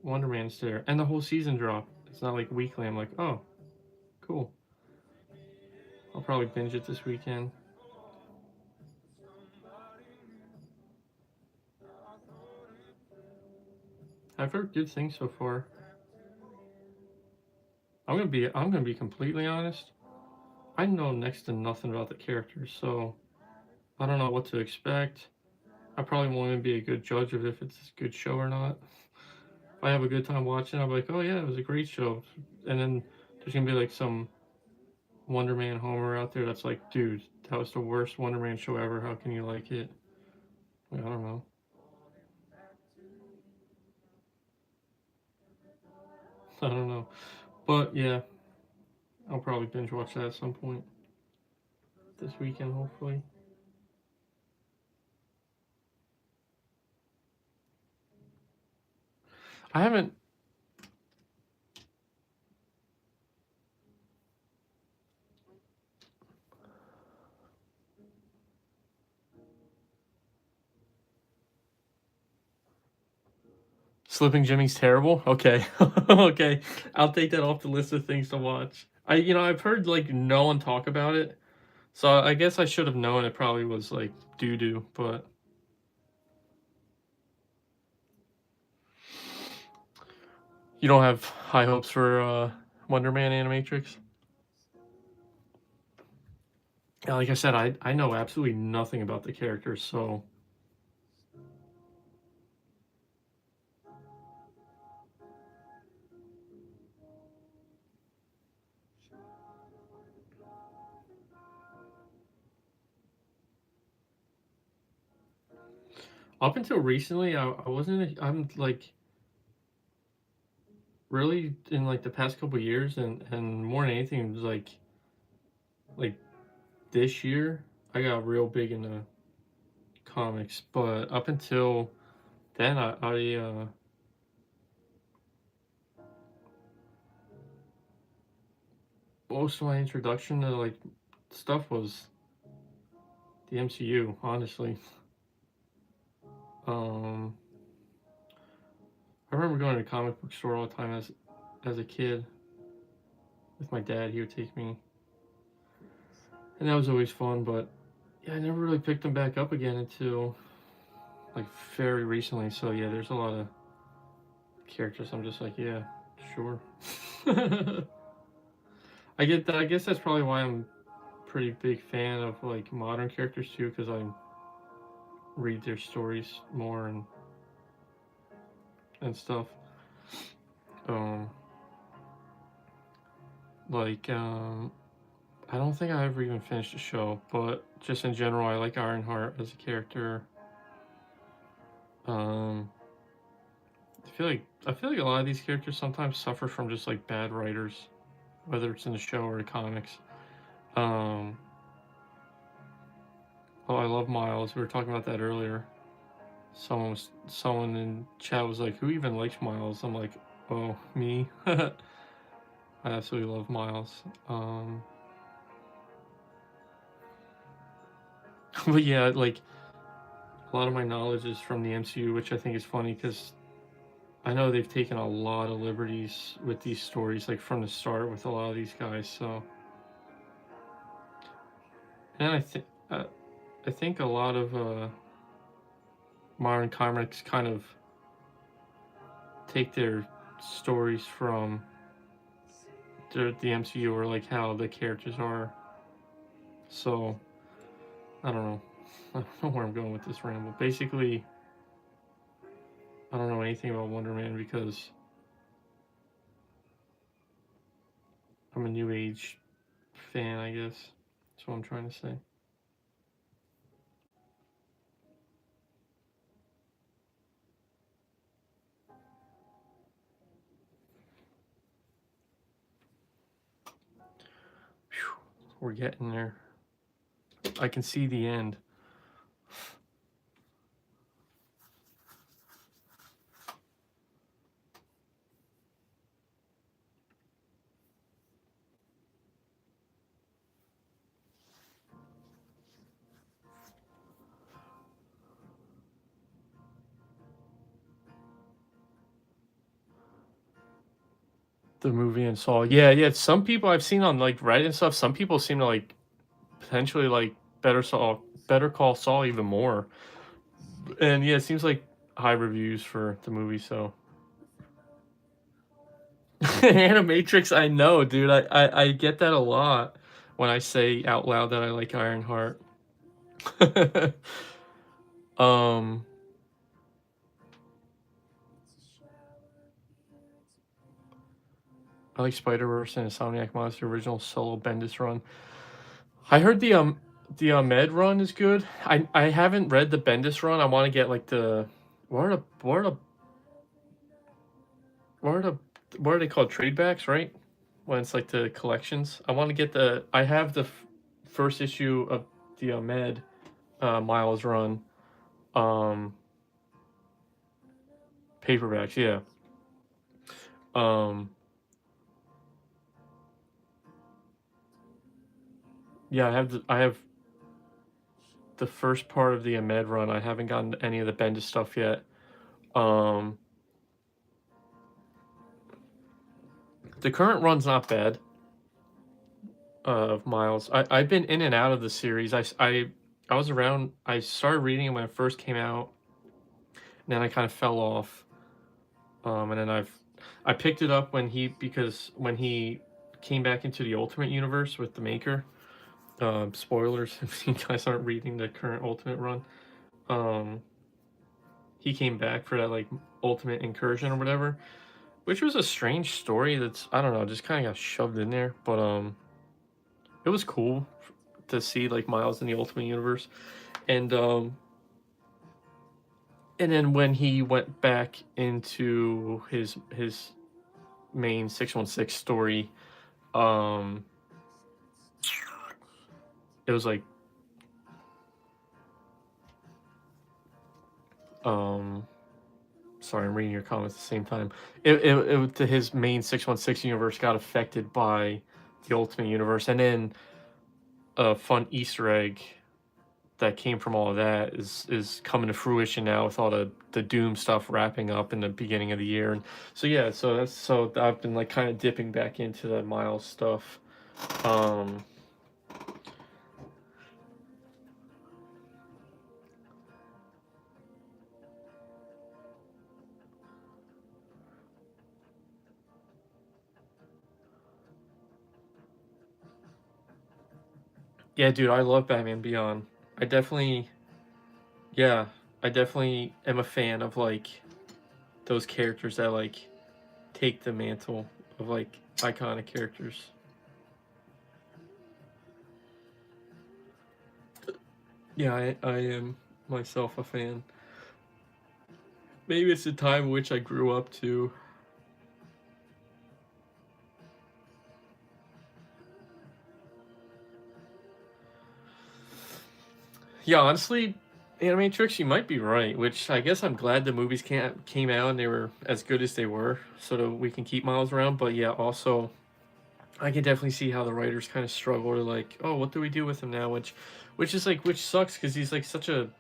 Wonder Man's there, and the whole season dropped. It's not like weekly. I'm like, oh, cool. I'll probably binge it this weekend. I've heard good things so far. I'm gonna be completely honest. I know next to nothing about the characters, so I don't know what to expect. I probably won't even be a good judge of if it's a good show or not. If I have a good time watching, I'll be like, oh yeah, it was a great show. And then there's gonna be like some Wonder Man homer out there that's like, dude, that was the worst Wonder Man show ever. How can you like it? Like, I don't know. I don't know. But yeah, I'll probably binge watch that at some point this weekend, hopefully. I haven't Slipping Jimmy's terrible? Okay. Okay. I'll take that off the list of things to watch. I've heard, like, no one talk about it, so I guess I should have known it probably was, like, doo-doo, but you don't have high hopes for, Wonder Man Animatrix? Yeah, like I said, I know absolutely nothing about the characters, so up until recently, I wasn't I'm, like, really in, like, the past couple years and more than anything, it was, like, this year, I got real big into comics, but up until then, most of my introduction to, like, stuff was the MCU, honestly. Um, I remember going to the comic book store all the time as a kid with my dad. He would take me, and that was always fun. But yeah, I never really picked them back up again until, like, very recently. So yeah, there's a lot of characters I'm just like, yeah, sure. I get that. I guess that's probably why I'm a pretty big fan of, like, modern characters too, because I read their stories more and stuff. Um, like, I don't think I ever even finished the show, but just in general, I like Ironheart as a character. Um, I feel like a lot of these characters sometimes suffer from just, like, bad writers, whether it's in the show or the comics. Um, oh, I love Miles. We were talking about that earlier. Someone in chat was like, "Who even likes Miles?" I'm like, "Oh, me." I absolutely love Miles. But yeah, like, a lot of my knowledge is from the MCU, which I think is funny because I know they've taken a lot of liberties with these stories, like, from the start with a lot of these guys. So, and I think a lot of modern comics kind of take their stories from the MCU, or, like, how the characters are. So I don't know. I don't know where I'm going with this ramble. Basically, I don't know anything about Wonder Man because I'm a new age fan, I guess. That's what I'm trying to say. Whew, we're getting there. I can see the end. The movie and Saw. Yeah, yeah. Some people I've seen on, like, Reddit and stuff, some people seem to, like, potentially like Better Call Saul even more. And yeah, it seems like high reviews for the movie, so Animatrix, I know, dude. I get that a lot when I say out loud that I like Ironheart. um I like Spider-Verse and Insomniac Monster original solo Bendis run. I heard the Ahmed run is good. I haven't read the Bendis run. I want to get, like, the what are the what are they called, trade backs, right? When it's, like, the collections. I want to get I have the first issue of the Ahmed Miles run um paperbacks, yeah. Um yeah, I have the first part of the Ahmed run. I haven't gotten any of the Bendis stuff yet. Um The current run's not bad of Miles. I've been in and out of the series. I was around. I started reading it when it first came out, and then I kind of fell off. And then I picked it up because when he came back into the Ultimate Universe with the Maker. Spoilers if you guys aren't reading the current Ultimate run. Um, he came back for that like Ultimate Incursion or whatever, which was a strange story. That's I don't know, just kind of got shoved in there. But it was cool to see like Miles in the Ultimate Universe, and then when he went back into his main 616 story, um, it was like sorry, I'm reading your comments at the same time. It to his main 616 universe got affected by the Ultimate Universe, and then a fun Easter egg that came from all of that is coming to fruition now with all the Doom stuff wrapping up in the beginning of the year. And so yeah, so I've been like kind of dipping back into the Miles stuff. Yeah, dude, I love Batman Beyond. I definitely yeah, I definitely am a fan of like those characters that like take the mantle of like iconic characters. Yeah, I am myself a fan. Maybe it's the time in which I grew up too. Yeah, honestly, Animatrix, you might be right. Which I guess I'm glad the movies came out and they were as good as they were, so that we can keep Miles around. But yeah, also I can definitely see how the writers kind of struggle to like, oh, what do we do with him now? Which is like, which sucks because he's like such a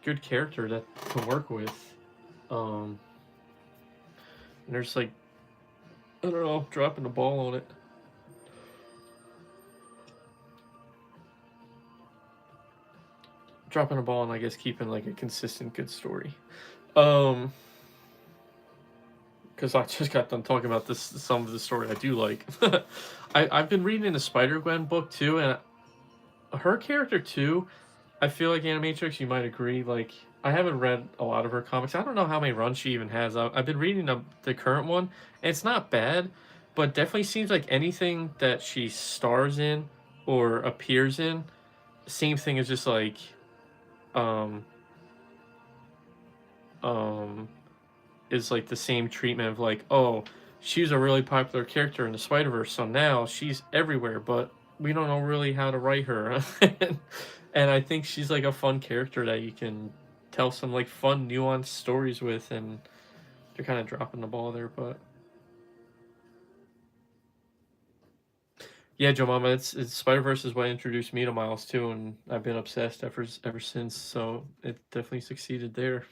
good character to work with. Um, and there's like, I don't know, dropping the ball on it. Dropping a ball and I guess keeping like a consistent good story. Um, because I just got done talking about this some of the story I do like. I've been reading the Spider Gwen book too, and her character too. I feel like Animatrix, you might agree. Like I haven't read a lot of her comics. I don't know how many runs she even has. I've been reading the current one, and it's not bad, but definitely seems like anything that she stars in or appears in, same thing as just like um um is like the same treatment of like, oh, she's a really popular character in the Spider Verse, so now she's everywhere, but we don't know really how to write her. And I think she's like a fun character that you can tell some like fun, nuanced stories with, and they're kind of dropping the ball there, but yeah, Joe Mama, it's Spider Verse is what introduced me to Miles too, and I've been obsessed ever since. So it definitely succeeded there.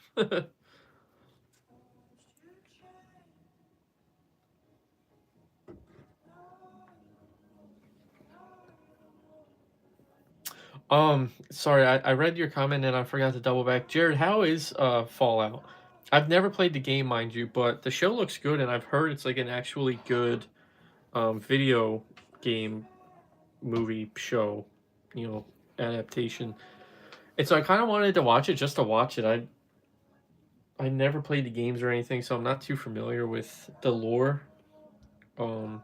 Sorry, I read your comment and I forgot to double back. Jared, how is Fallout? I've never played the game, mind you, but the show looks good, and I've heard it's like an actually good video game movie show, you know, adaptation. And so I kind of wanted to watch it just to watch it. I never played the games or anything, so I'm not too familiar with the lore. Um,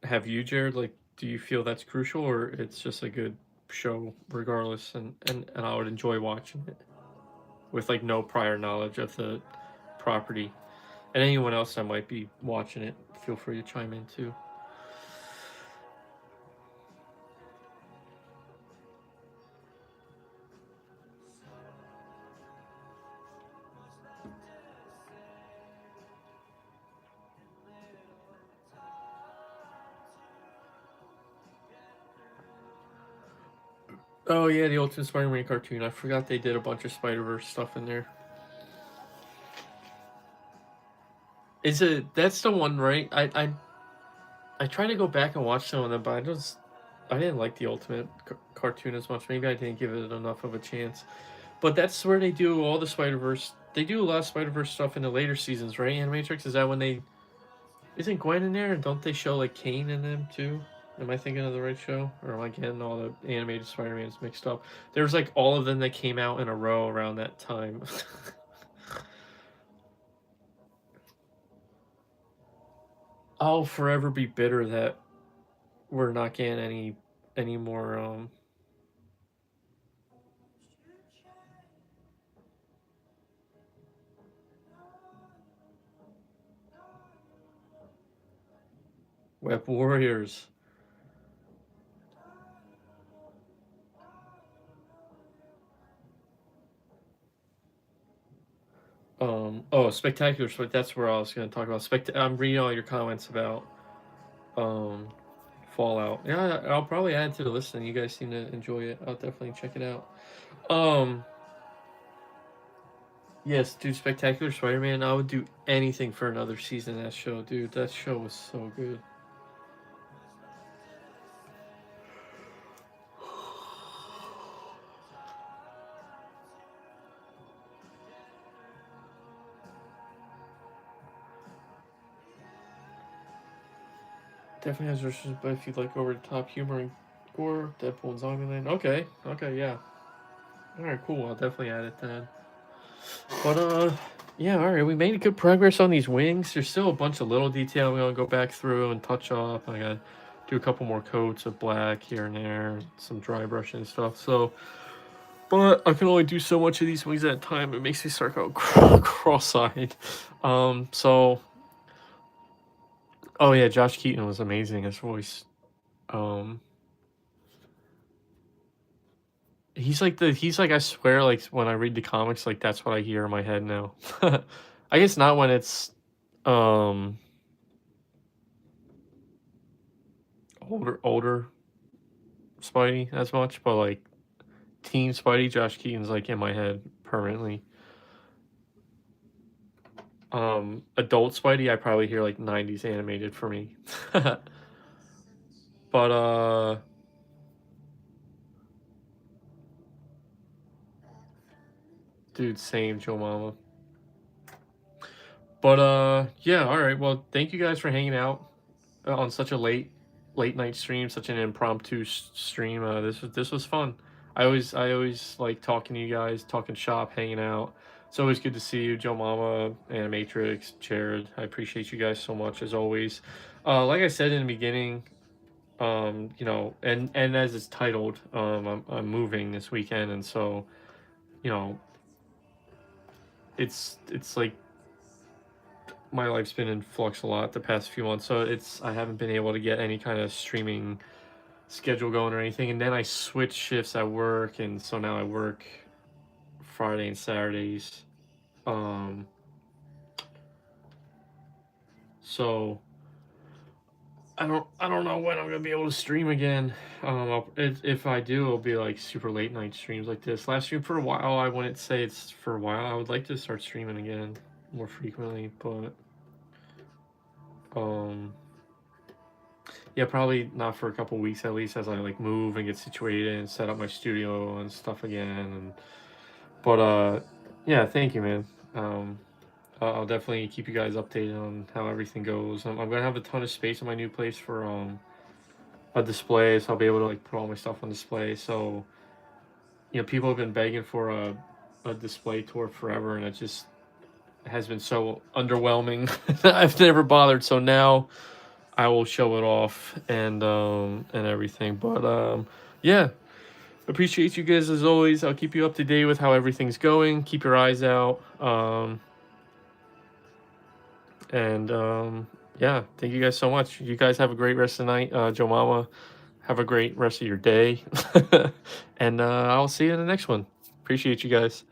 have you, Jared? Like, do you feel that's crucial, or it's just a good show regardless, and I would enjoy watching it with like no prior knowledge of the property. And anyone else that might be watching it, feel free to chime in too. Oh yeah, the Ultimate Spider-Man cartoon. I forgot they did a bunch of Spider-Verse stuff in there. Is it that's the one, right? I try to go back and watch some of them, but I didn't like the Ultimate cartoon as much. Maybe I didn't give it enough of a chance. But that's where they do all the Spider Verse. They do a lot of Spider Verse stuff in the later seasons, right? Animatrix, is that when they? Isn't Gwen in there? And don't they show like Kane in them too? Am I thinking of the right show, or am I getting all the animated Spider-Mans mixed up? There's like all of them that came out in a row around that time. I'll forever be bitter that we're not getting any more Web Warriors. Oh, Spectacular Split. That's where I was going to talk about. I'm reading all your comments about um Fallout. Yeah, I'll probably add to the list. And you guys seem to enjoy it. I'll definitely check it out. Um, yes, dude, Spectacular Spider-Man. I would do anything for another season of that show, dude. That show was so good. Definitely has versions, but if you'd like over the top humor and gore, Deadpool and Zombieland. Okay, yeah. All right, cool. I'll definitely add it then. But yeah, all right. We made good progress on these wings. There's still a bunch of little detail we want to go back through and touch up. I gotta do a couple more coats of black here and there, some dry brushing and stuff. So, but I can only do so much of these wings at a time. It makes me start going cross-eyed. So, oh yeah, Josh Keaton was amazing. His voice. He's like I swear, like when I read the comics, like that's what I hear in my head now. I guess not when it's um older Spidey as much, but like teen Spidey, Josh Keaton's like in my head permanently. Adult Spidey, I probably hear like 90s animated for me. But dude, same Joe Mama. But yeah, all right. Well, thank you guys for hanging out on such a late night stream, such an impromptu stream. This was fun. I always like talking to you guys, talking shop, hanging out. It's always good to see you, Joe Mama, Animatrix, Jared. I appreciate you guys so much as always. Like I said in the beginning, you know, and as it's titled, I'm moving this weekend, and so, you know, it's like my life's been in flux a lot the past few months, so I haven't been able to get any kind of streaming schedule going or anything. And then I switched shifts at work, and so now I work Friday and Saturdays. So I don't know when I'm gonna be able to stream again. If I do, it'll be like super late night streams like this. Last stream for a while, I wouldn't say it's for a while. I would like to start streaming again more frequently, but yeah, probably not for a couple weeks at least, as I like move and get situated and set up my studio and stuff again. And but yeah, thank you, man. I'll definitely keep you guys updated on how everything goes. I'm gonna have a ton of space in my new place for a display, so I'll be able to like put all my stuff on display. So, you know, people have been begging for a display tour forever, and it just has been so underwhelming. I've never bothered. So now I will show it off and everything. But yeah, appreciate you guys as always. I'll keep you up to date with how everything's going. Keep your eyes out. Yeah, thank you guys so much. You guys have a great rest of the night. Joe Mama, have a great rest of your day. And I'll see you in the next one. Appreciate you guys.